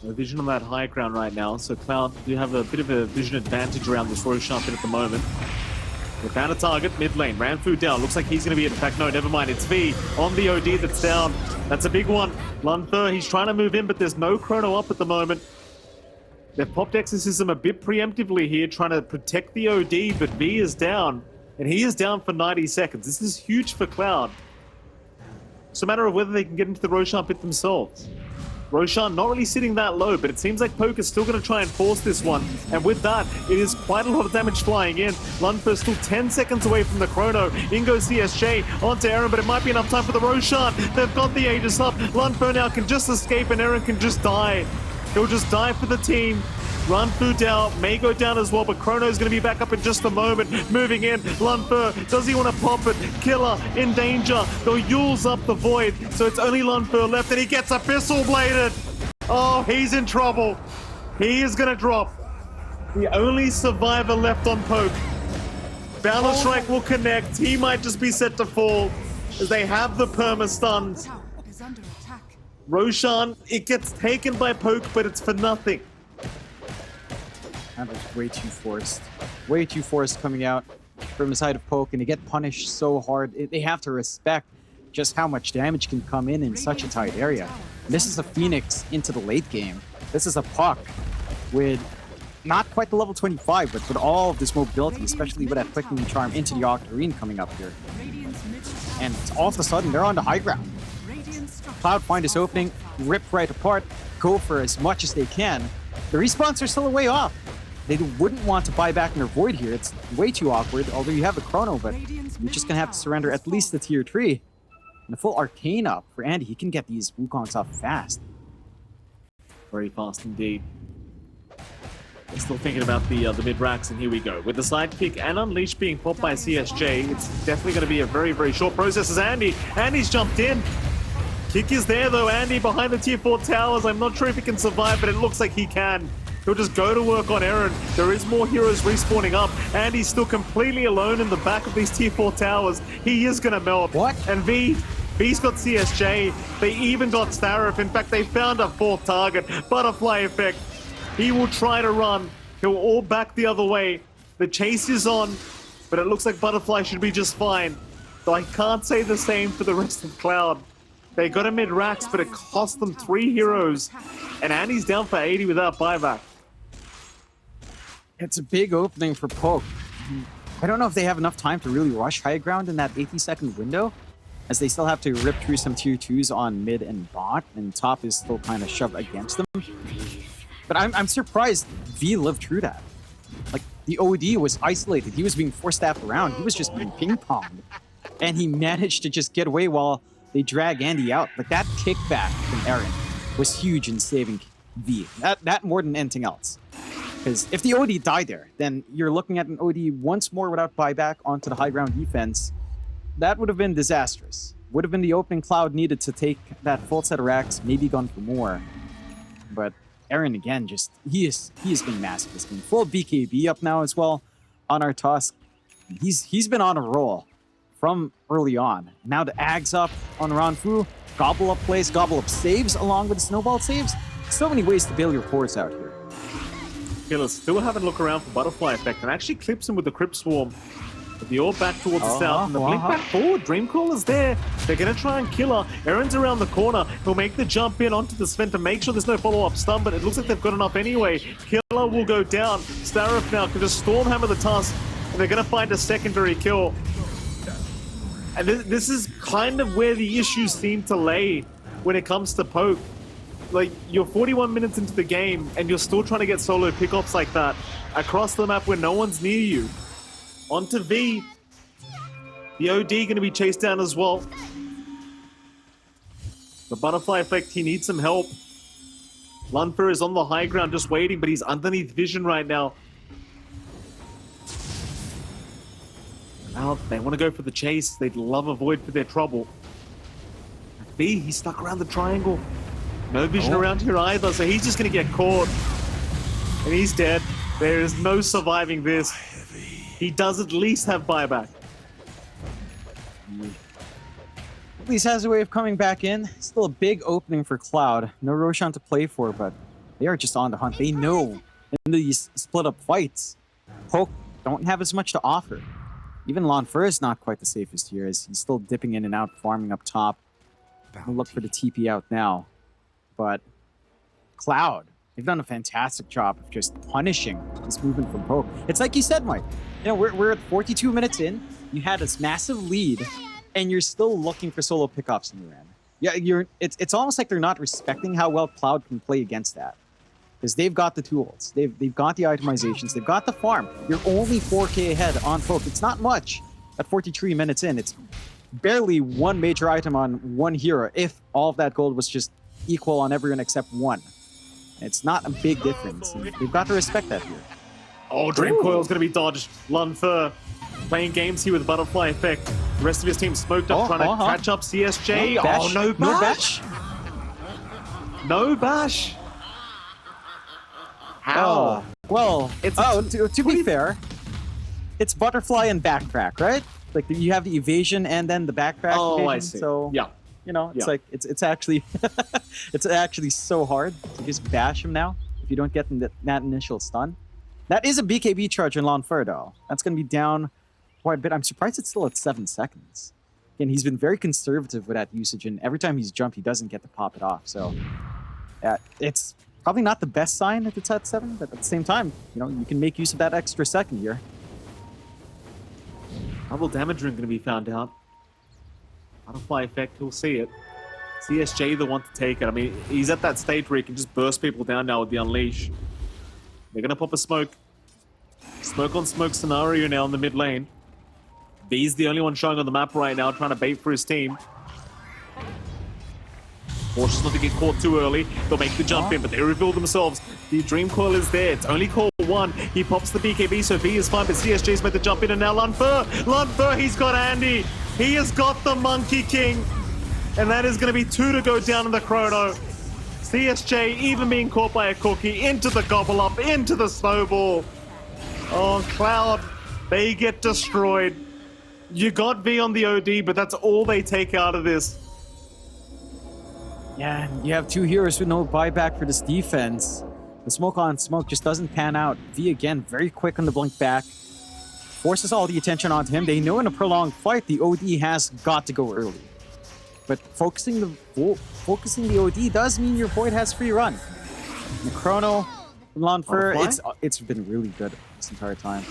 No vision on that high ground right now, so Cloud do have a bit of a vision advantage around this Roshan pit at the moment. They found a target, mid lane. Ranfu down. Looks like he's going to be in fact, no, never mind. It's V on the OD that's down. That's a big one. Lunfer, he's trying to move in, but there's no Chrono up at the moment. They've popped Exorcism a bit preemptively here, trying to protect the OD, but V is down. And he is down for 90 seconds. This is huge for Cloud. It's a matter of whether they can get into the Roshan pit themselves. Roshan not really sitting that low, but it seems like Poke is still going to try and force this one. And with that, it is quite a lot of damage flying in. Lunfer still 10 seconds away from the chrono. In goes CSJ onto Aaron, but it might be enough time for the Roshan. They've got the Aegis up. Lunfer now can just escape and Aaron can just die. He'll just die for the team. Runfu down, may go down as well, but Chrono's going to be back up in just a moment. Moving in, Lunfer, does he want to pop it? Killer in danger. They'll Yule's up the void, so it's only Lunfer left, and he gets Abyssal Bladed. Oh, he's in trouble. He is going to drop. The only survivor left on Poke. Balor Strike will connect. He might just be set to fall, as they have the perma stuns. Roshan, it gets taken by Poke, but it's for nothing. That was way too forced. Way too forced coming out from the side of Poke, and to get punished so hard, they have to respect just how much damage can come in such a tight area. And this is a Phoenix into the late game. This is a Puck with not quite the level 25, but with all of this mobility, especially with that Quickening Charm into the Octarine coming up here. And all of a sudden, they're on the high ground. Cloud find this opening, rip right apart, go for as much as they can. The respawns are still a way off. They wouldn't want to buy back in their void here. It's way too awkward, although you have the chrono, but you're just going to have to surrender at least the tier 3. And a full arcane up for Andy. He can get these Wukongs off fast. Very fast indeed. We're still thinking about the mid-racks, and here we go. With the sidekick and Unleash being popped by CSJ, it's definitely going to be a very, very short process as Andy's jumped in. Kick is there though, Andy behind the tier 4 towers. I'm not sure if he can survive, but it looks like he can. He'll just go to work on Aaron. There is more heroes respawning up. Andy's still completely alone in the back of these tier 4 towers. He is going to melt. What? And V's got CSJ. They even got Starif. In fact, they found a 4th target. Butterfly effect. He will try to run. He'll all back the other way. The chase is on, but it looks like Butterfly should be just fine. Though I can't say the same for the rest of Cloud. They got him mid-racks, but it cost them 3 heroes. And Andy's down for 80 without buyback. It's a big opening for Poke. I don't know if they have enough time to really rush high ground in that 80-second window, as they still have to rip through some tier 2s on mid and bot, and top is still kind of shoved against them. But I'm surprised V lived through that. Like, the OD was isolated. He was being force-staffed around. He was just being ping-ponged. And he managed to just get away while they drag Andy out. Like, that kickback from Aaron was huge in saving V. That more than anything else. Because if the OD died there, then you're looking at an OD once more without buyback onto the high ground defense. That would have been disastrous. Would have been the opening Cloud needed to take that full set of racks, maybe gone for more. But Aaron, again, just, he has been massive. He's been full BKB up now as well on our Tusk. He's been on a roll from early on. Now the Ags up on Ranfu, Gobble Up plays, Gobble Up saves along with the Snowball saves. So many ways to bail your cores out here. Killers still having a look around for Butterfly effect and actually clips him with the Crypt Swarm. But the orb back towards the south and the blink back forward. Dreamcaller's there. They're going to try and kill her. Aaron's around the corner. He'll make the jump in onto the Sven to make sure there's no follow-up stun, but it looks like they've got enough anyway. Killer will go down. Starif now can just Stormhammer the Tusk, and they're going to find a secondary kill. And this is kind of where the issues seem to lay when it comes to Poke. Like, you're 41 minutes into the game, and you're still trying to get solo pickoffs like that across the map where no one's near you. Onto V. The OD going to be chased down as well. The Butterfly effect, he needs some help. Lunfer is on the high ground just waiting, but he's underneath vision right now. Now they want to go for the chase. They'd love a void for their trouble. V, he's stuck around the triangle. No vision around here either, so he's just going to get caught. And he's dead. There is no surviving this. He does at least have buyback. At least has a way of coming back in. Still a big opening for Cloud. No Roshan to play for, but they are just on the hunt. They know in these split-up fights, Poke don't have as much to offer. Even Lonfer is not quite the safest here, as he's still dipping in and out, farming up top. We'll look for the TP out now. But Cloud, they've done a fantastic job of just punishing this movement from Poke. It's like you said, Mike. You know, we're at 42 minutes in. You had this massive lead, and you're still looking for solo pickoffs in your end. Yeah, it's almost like they're not respecting how well Cloud can play against that. Because they've got the tools, they've got the itemizations, they've got the farm. You're only 4k ahead on Poke. It's not much at 43 minutes in. It's barely one major item on one hero if all of that gold was just equal on everyone except one. It's not a big difference. And they've got to respect that here. Oh, Dream Coil's going to be dodged. Lunfer playing games here with Butterfly Effect. The rest of his team smoked up, trying to catch up CSJ. Bash. No bash. No bash. How? Well, to be fair, it's Butterfly and Backtrack, right? Like you have the evasion and then the backtrack. Oh, evasion, I see. So Yeah. you know, it's Yeah. like it's actually it's actually so hard to just bash him now if you don't get that initial stun. That is a BKB charge in Lanfer though. That's going to be down quite a bit. I'm surprised it's still at 7 seconds. Again, he's been very conservative with that usage, and every time he's jumped, he doesn't get to pop it off. So it's probably not the best sign if it's at 7, but at the same time, you know, you can make use of that extra second here. Double damage ring going to be found out. Butterfly Effect, he'll see it. CSJ the one to take it. I mean, he's at that stage where he can just burst people down now with the Unleash. They're going to pop a smoke. Smoke on smoke scenario now in the mid lane. B's the only one showing on the map right now, trying to bait for his team. Cautious not to get caught too early. They'll make the jump in, but they reveal themselves. The Dream Coil is there. It's only call 1. He pops the BKB, so B is fine, but CSJ's made the jump in, and now Lunfer, he's got Andy. He has got the Monkey King. And that is going to be 2 to go down in the chrono. CSJ even being caught by a cookie, into the gobble up, into the snowball. Oh, Cloud, they get destroyed. You got V on the OD, but that's all they take out of this. Yeah, and you have 2 heroes with no buyback for this defense. The smoke on smoke just doesn't pan out. V again, very quick on the blink back. Forces all the attention onto him. They know in a prolonged fight, the OD has got to go early. But focusing the OD does mean your Void has free run. And the Chrono, Lanfer, it's been really good this entire time.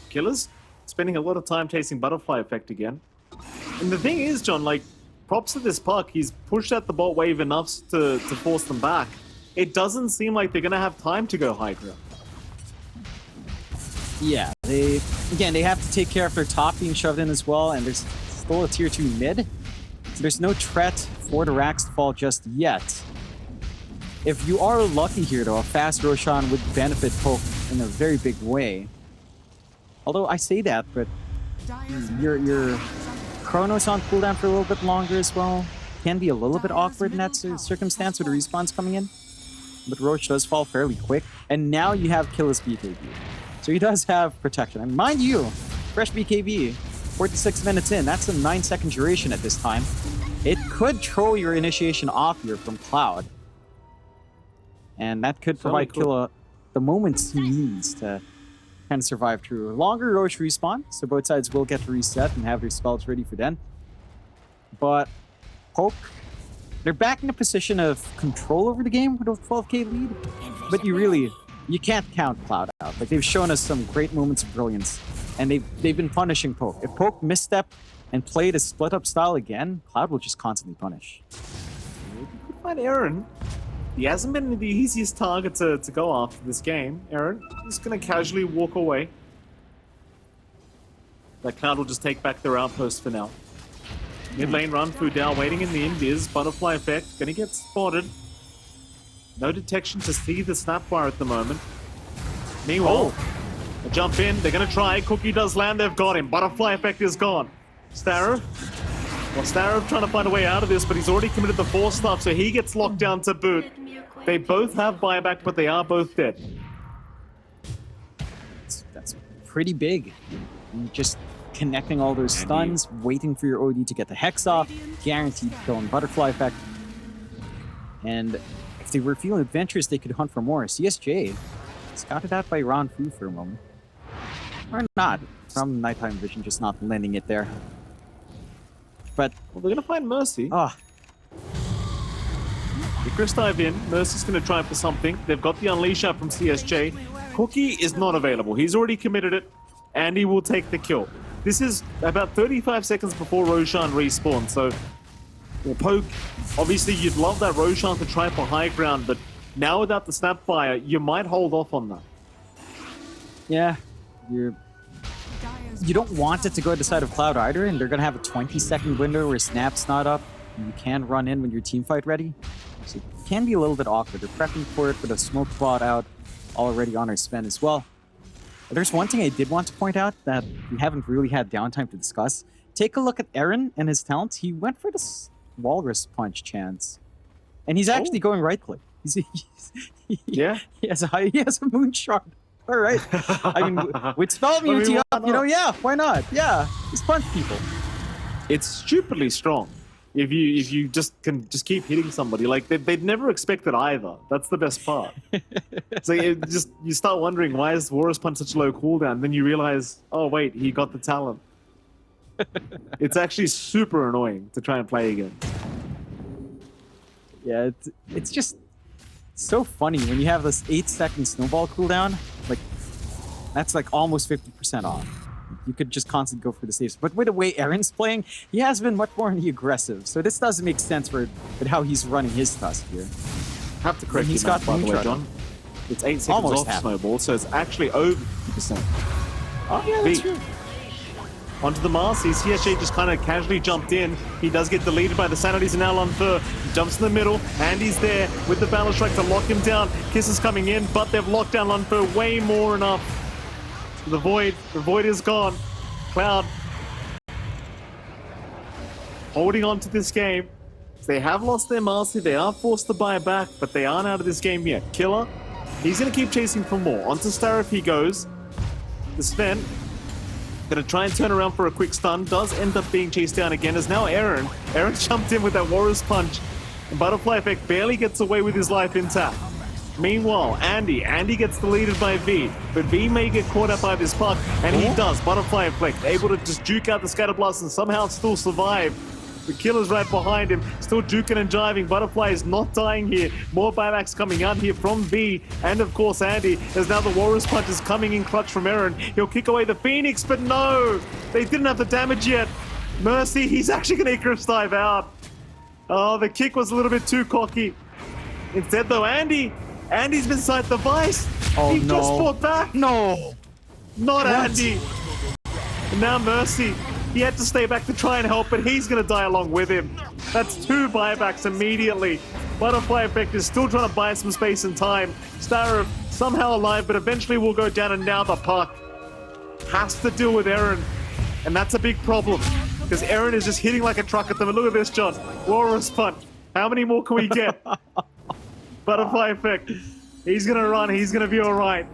Killers spending a lot of time chasing Butterfly Effect again. And the thing is, John, like, props to this puck, he's pushed out the bot wave enough to force them back. It doesn't seem like they're going to have time to go high ground. Yeah, they have to take care of their top being shoved in as well, and there's still a tier 2 mid. So there's no threat for the racks to fall just yet. If you are lucky here, though, a fast Roshan would benefit Poke in a very big way. Although I say that, but your Chrono's on cooldown for a little bit longer as well. Can be a little bit awkward in that circumstance with the respawns coming in. But Roach does fall fairly quick. And now you have Killis BKB. So he does have protection. And mind you, fresh BKB, 46 minutes in, that's a 9-second duration at this time. It could throw your initiation off here from Cloud. And that could provide Killa the moments he needs to kind of survive through. Longer Roach respawn, so both sides will get to reset and have their spells ready for then. But Poke, they're back in a position of control over the game with a 12k lead. But you can't count Cloud out. Like, they've shown us some great moments of brilliance, and they've been punishing Poke. If Poke misstep and played a split up style again, Cloud will just constantly punish. You could find Aaron. He hasn't been the easiest target to go after this game. Aaron, just gonna casually walk away. That Cloud will just take back their outpost for now. Mid lane run, Fudao waiting in the Indies. Butterfly Effect, gonna get spotted. No detection to see the Snapfire at the moment. Meanwhile, a jump in, they're gonna try. Cookie does land, they've got him. Butterfly Effect is gone. Starrow? Well, Starrow trying to find a way out of this, but he's already committed the force stuff, so he gets locked down to boot. They both have buyback, but they are both dead. That's pretty big. Just connecting all those stuns, waiting for your OD to get the Hex off, guaranteed kill and Butterfly Effect. And if they were feeling adventurous, they could hunt for more. CSJ, scouted out by Ron Fu for a moment. Or not, from Nighttime Vision, just not landing it there. But well, they're gonna find Mercy. The Chris dive in. Mercy's gonna try for something. They've got the Unleash out from CSJ. Cookie is not available. He's already committed it. And he will take the kill. This is about 35 seconds before Roshan respawns, so Well, Poke, obviously you'd love that Roshan to try for high ground, but now without the Snapfire, you might hold off on that. Yeah, you don't want it to go to the side of Cloud either, and they're going to have a 20-second window where Snap's not up, and you can run in when your team fight ready. So it can be a little bit awkward. They're prepping for it with a smoke plot out already on our Sven as well. But there's one thing I did want to point out that we haven't really had downtime to discuss. Take a look at Aaron and his talents. He went for this Walrus Punch chance. And he's actually going right click. Yeah? He has a moonshot. All right. I mean, with spell immunity up, you know, yeah, why not? Yeah, just punch people. It's stupidly strong. If you can keep hitting somebody, like they'd never expect it either. That's the best part. So you start wondering, why is Walrus Punch such a low cooldown? Then you realize, oh wait, he got the talent. It's actually super annoying to try and play against. Yeah, it's just so funny when you have this 8-second snowball cooldown. Like, that's like almost 50% off. You could just constantly go for the saves. But with the way Aaron's playing, he has been much more on the aggressive. So this doesn't make sense with how he's running his Tusk here. I have to correct you, by the way, John. It's 8 seconds Almost off half. snowball, so it's actually over 50%. Oh yeah, that's true. Onto the Marcy. CSJ just kind of casually jumped in. He does get deleted by the Sanities and now Lunfer. He jumps in the middle. Andy's there with the Battle Strike to lock him down. Kiss is coming in, but they've locked down Lunfer way more enough. The Void is gone. Cloud holding on to this game. They have lost their Marcy. They are forced to buy back, but they aren't out of this game yet. Killer, he's going to keep chasing for more. Onto Starif he goes. The Sven gonna try and turn around for a quick stun. Does end up being chased down again as now Aaron jumped in with that Walrus Punch. And Butterfly Effect barely gets away with his life intact. Meanwhile, Andy gets deleted by V, but V may get caught up by this puck, and he does. Butterfly Effect able to just juke out the Scatter Blast and somehow still survive. The Killer's right behind him, still juking and jiving. Butterfly is not dying here. More buybacks coming out here from V, and of course Andy, as now the Walrus Punch is coming in clutch from Aaron. He'll kick away the Phoenix, but no! They didn't have the damage yet. Mercy, he's actually going to Icarus dive out. Oh, the kick was a little bit too cocky. Instead though, Andy's been side the vice. Oh, he no. just fought back. No! Not Andy. And now Mercy. He had to stay back to try and help, but he's going to die along with him. That's 2 buybacks immediately. Butterfly Effect is still trying to buy some space and time. Starif somehow alive, but eventually will go down, and now the puck has to deal with Aaron. And that's a big problem, because Aaron is just hitting like a truck at them. And look at this, John. Walrus Punch. How many more can we get? Butterfly Effect. He's going to run. He's going to be all right.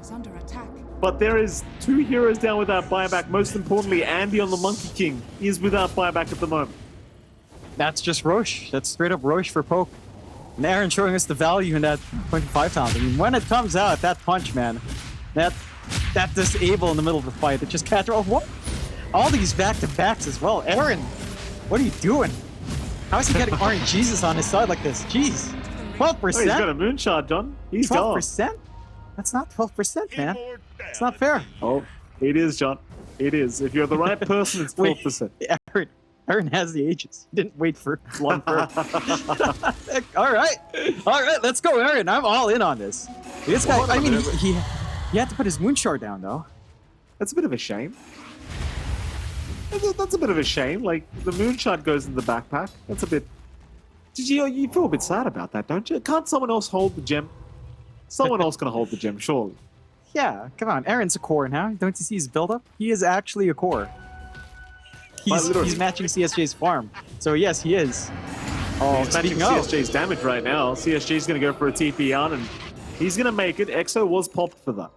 But there is 2 heroes down without buyback. Most importantly, Andy on the Monkey King is without buyback at the moment. That's just Roche. That's straight up Roche for Poke. And Aaron showing us the value in that 25 talent. I mean, when it comes out, that punch, man, that disable in the middle of the fight, it just catch. Oh, what? All these back-to-backs as well. Aaron, what are you doing? How is he getting RNGs on his side like this? Jeez. 12%? Oh, he's got a moonshot, John. He's 12%? That's not 12%, man. It's not fair. Oh, it is, John. It is. If you're the right person, it's 12%. Aaron has the ages. He didn't wait for long for All right, let's go, Aaron. I'm all in on this. This guy. I mean, he had to put his moonshard down though. That's a bit of a shame. That's a bit of a shame. Like the moonshot goes in the backpack. That's a bit. You feel a bit sad about that, don't you? Can't someone else hold the gem? Someone else can hold the gem, surely. Yeah, come on. Aaron's a core now. Don't you see his build-up? He is actually a core. He's matching CSJ's farm. So yes, he is. Oh, he's matching CSJ's damage right now. CSJ's going to go for a TP on, and he's going to make it. Exo was popped for that.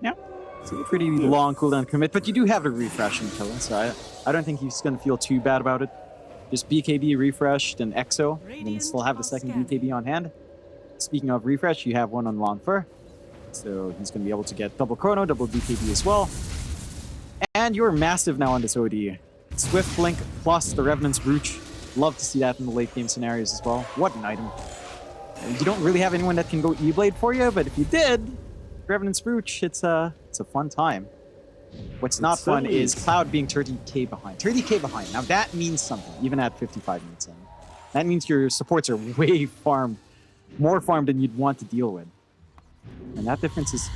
Yeah. It's a pretty long cooldown commit, but you do have a refresh in Killer, so I don't think he's going to feel too bad about it. Just BKB refreshed and Exo, and then still have the second BKB on hand. Speaking of refresh, you have one on Longfur. So he's going to be able to get double Chrono, double BKB as well. And you're massive now on this OD. Swift Blink plus the Revenant's Brooch. Love to see that in the late game scenarios as well. What an item. And you don't really have anyone that can go E-Blade for you, but if you did, Revenant's Brooch, it's a fun time. What's not fun certainly is Cloud being 30k behind. 30k behind. Now that means something, even at 55 minutes in. That means your supports are way farmed, more farmed than you'd want to deal with. And that difference is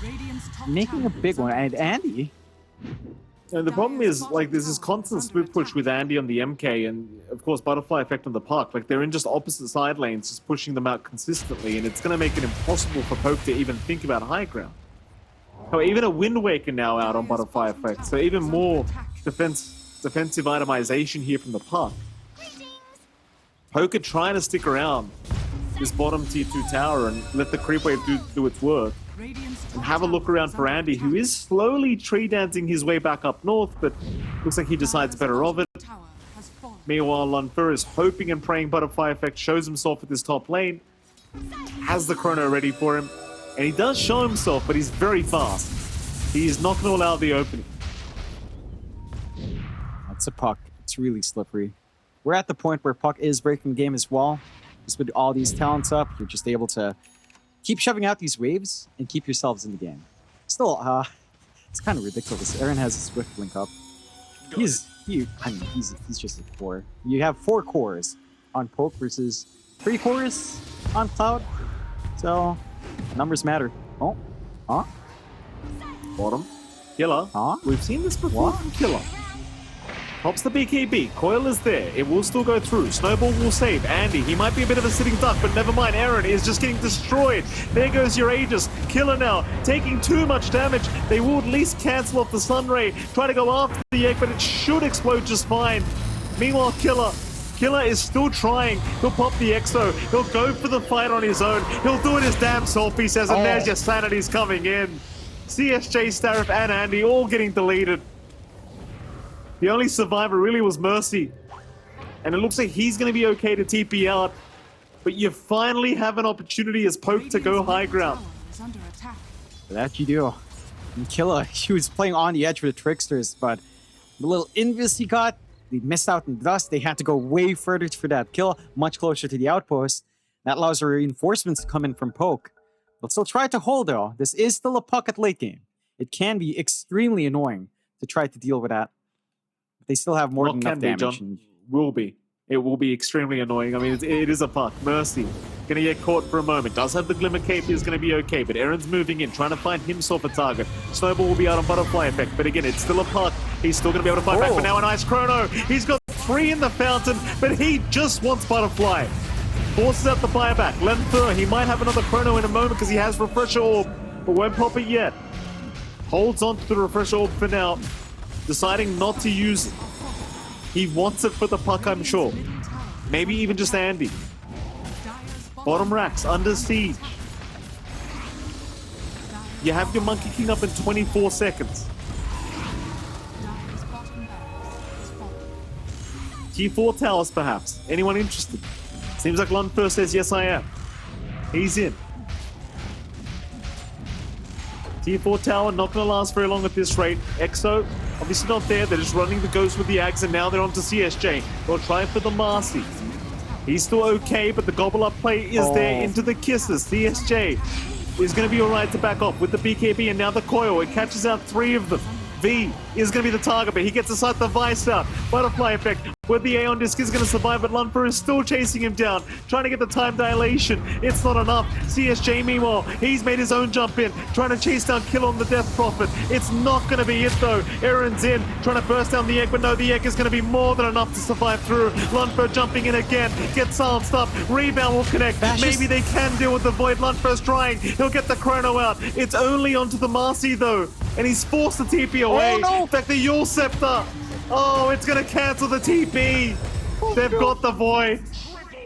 making a big one. And Andy, And the problem is, like, there's this constant split push with Andy on the MK, and of course, Butterfly Effect on the Puck. Like, they're in just opposite side lanes, just pushing them out consistently, and it's going to make it impossible for Poke to even think about high ground. Oh, even a Wind Waker now out on Butterfly Effect, so even more defensive itemization here from the Puck. Poke trying to stick around this bottom tier 2 tower and let the creep wave do its work. And have a look around for Andy, who is slowly tree dancing his way back up north, but looks like he decides better of it. Meanwhile, Lunfer is hoping and praying Butterfly Effect shows himself at this top lane, has the chrono ready for him, and he does show himself, but he's very fast. He's not going to allow the opening. that's a Puck. It's really slippery. We're at the point where Puck is breaking the game as well. Just with all these talents up, you're just able to keep shoving out these waves and keep yourselves in the game. Still, it's kind of ridiculous. Aaron has a Swift link up. He's just a core. You have 4 cores on Poke versus 3 cores on Cloud. So, numbers matter. Oh, huh? Bottom. Killer. Huh? We've seen this before from Killer. Pops the BKB. Coil is there. It will still go through. Snowball will save. Andy, he might be a bit of a sitting duck, but never mind. Aaron is just getting destroyed. There goes your Aegis. Killer now, taking too much damage. They will at least cancel off the Sunray. Try to go after the egg, but it should explode just fine. Meanwhile, Killer is still trying. He'll pop the Exo. He'll go for the fight on his own. He'll do it his damn self, he says, and there's your sanity's coming in. CSJ, Starif, and Andy all getting deleted. The only survivor really was Mercy. And it looks like he's going to be okay to TP out. But you finally have an opportunity as Poke to go high ground. That you do. And Killa, he was playing on the edge with the Tricksters, but the little invis he got, they missed out in dust. They had to go way further for that kill, much closer to the outpost. That allows the reinforcements to come in from Poke. But still try to hold though. This is still a Puck at late game. It can be extremely annoying to try to deal with that. They still have more than enough damage. John. Will be. It will be extremely annoying. I mean, it is a Puck. Mercy. Gonna get caught for a moment. Does have the Glimmer Cape. Is gonna be okay. But Aaron's moving in, trying to find himself a target. Snowball will be out on Butterfly Effect. But again, it's still a Puck. He's still gonna be able to fight back. But now a nice chrono. He's got 3 in the fountain, but he just wants Butterfly. Forces out the buyback. Lenthur, he might have another chrono in a moment because he has Refresher Orb, but won't pop it yet. Holds on to the Refresher Orb for now. Deciding not to use it. He wants it for the Puck, I'm sure. Maybe even just Andy. Bottom racks, under siege. You have your Monkey King up in 24 seconds. T4 towers, perhaps. Anyone interested? Seems like Lundfur says, yes, I am. He's in. Tier 4 tower, not going to last very long at this rate. Exo, obviously not there. They're just running the Ghost with the Ags, and now they're onto CSJ. They'll try for the Marcy. He's still okay, but the gobble up play is there into the kisses. CSJ is going to be all right to back off with the BKB, and now the coil. It catches out 3 of them. V is going to be the target, but he gets aside the Vice out. Butterfly Effect with the Aeon Disc is going to survive, but Lunfer is still chasing him down, trying to get the time dilation. It's not enough. CSJ, meanwhile, he's made his own jump in, trying to chase down Kill on the Death Prophet. It's not going to be it, though. Aaron's in, trying to burst down the egg, but no, the egg is going to be more than enough to survive through. Lunfer jumping in again, gets silenced up. Rebound will connect. Maybe they can deal with the Void. Lunfer's trying. He'll get the Chrono out. It's only onto the Marcy, though, and he's forced to TP away. Oh, no. In fact, the Yule Scepter. Oh, it's going to cancel the TP. They've got the Void.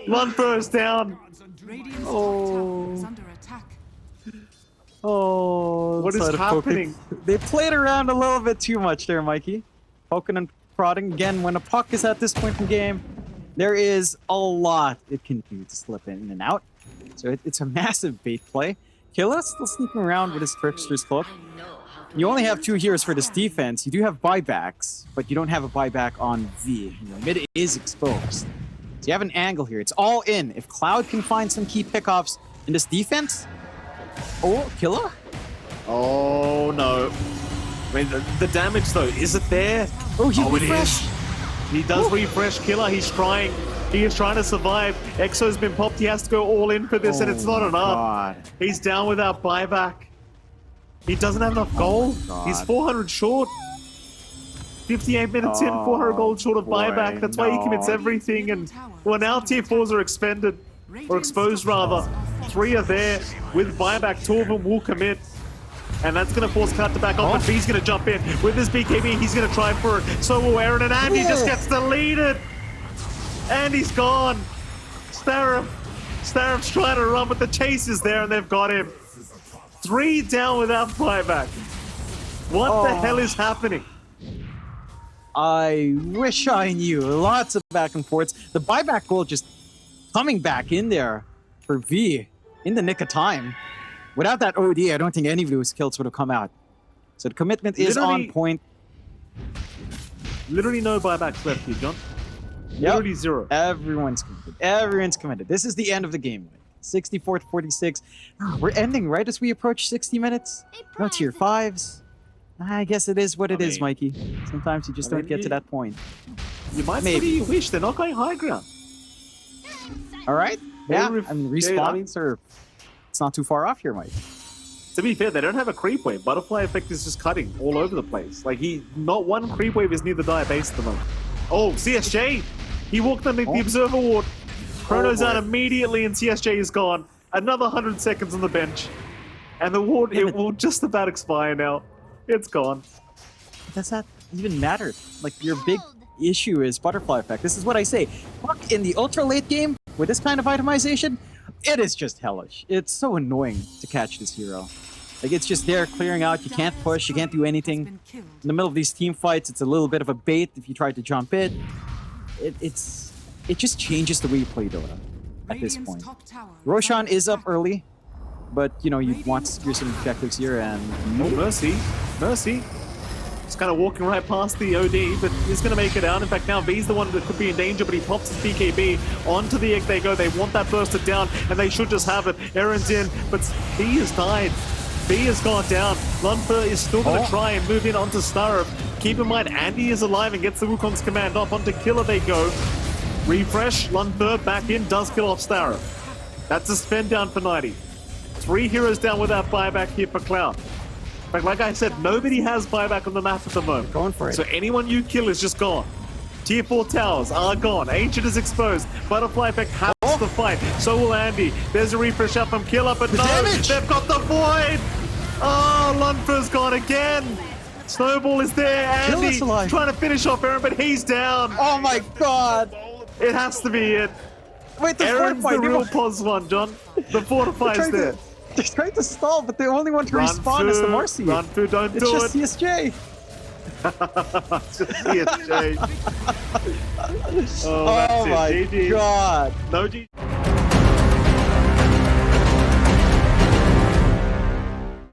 Lunfer is down. Oh. Oh. What is happening? They played around a little bit too much there, Mikey. Poking and prodding. Again, when a puck is at this point in the game, there is a lot it can do to slip in and out. So it's a massive bait play. Killa still sneaking around with his Trickster's Cloak. You only have 2 heroes for this defense. You do have buybacks, but you don't have a buyback on V. Your mid is exposed. So you have an angle here. It's all in. If Cloud can find some key pickoffs in this defense... Oh, Killa? Oh, no. I mean, the damage though, is it there? Oh, he it refreshed. is. He does refresh Killer. He's trying. He is trying to survive. Exo's been popped. He has to go all in for this, and it's not enough. God. He's down without buyback. He doesn't have enough gold. He's 400 short. 58 minutes in, 400 gold short of buyback. That's why he commits everything. And well, now tier 4s are expended, or exposed rather. 3 are there with buyback. 2 of them will commit. And that's going to force Cut to back off, but V's going to jump in. With his BKB, he's going to try for it. So will Aaron, and Andy just gets deleted. Andy's gone. Stareff's trying to run, but the chase is there, and they've got him. 3 down without buyback. What the hell is happening? I wish I knew. Lots of back and forths. The buyback goal just coming back in there for V in the nick of time. Without that OD, I don't think any of those kills would have come out. So the commitment is on point. Literally no buybacks left here, John. Literally 0. Everyone's committed. Everyone's committed. This is the end of the game. 64-46. We're ending right as we approach 60 minutes. No tier 5s. I guess it is what it is, Mikey. Sometimes you just don't get to that point. You might maybe wish they're not going high ground. All right. Yeah. I mean, respawns are. It's not too far off here, Mike. To be fair, they don't have a creep wave. Butterfly Effect is just cutting all over the place. Like not one creep wave is near the dire base at the moment. Oh, CSJ! He walked underneath the Observer Ward. Chrono's out immediately, and CSJ is gone. Another 100 seconds on the bench. And the ward, it will just about expire now. It's gone. Does that even matter? Like, your big issue is Butterfly Effect. This is what I say. Fuck, in the ultra late game, with this kind of itemization, it is just hellish. It's so annoying to catch this hero. Like, it's just there clearing out. You can't push. You can't do anything. In the middle of these team fights, it's a little bit of a bait if you try to jump it. It just changes the way you play Dota at this point. Roshan is up early, but, you know, you want to secure some objectives here, and... Oh, Mercy. Just kind of walking right past the OD, but he's going to make it out. In fact, now V's the one that could be in danger, but he pops his BKB. Onto the egg they go. They want that bursted down, and they should just have it. Aaron's in, but V has died. V has gone down. Lunfer is still going to try and move in onto Starrup. Keep in mind, Andy is alive and gets the Wukong's command off. Onto Killer they go. Refresh, Lunfer back in, does kill off Starrup. That's a spin down for 90. 3 heroes down without buyback here for Cloud. But like I said, nobody has buyback on the map at the moment. Going for it. So anyone you kill is just gone. Tier 4 towers are gone. Ancient is exposed. Butterfly Effect has to fight. So will Andy. There's a refresh up from Killer, but no, they've got the void. Oh, Lunfer's gone again. Snowball is there. Andy trying to finish off Aaron, but he's down. Oh my god. It has to be it. Wait, the Aaron's the real pos one, John. The fortify's there. They're trying to stall, but the only one to respawn is the Marcy. Runfu, don't do it. It's just CSJ. It's just CSJ. Oh my god. No G.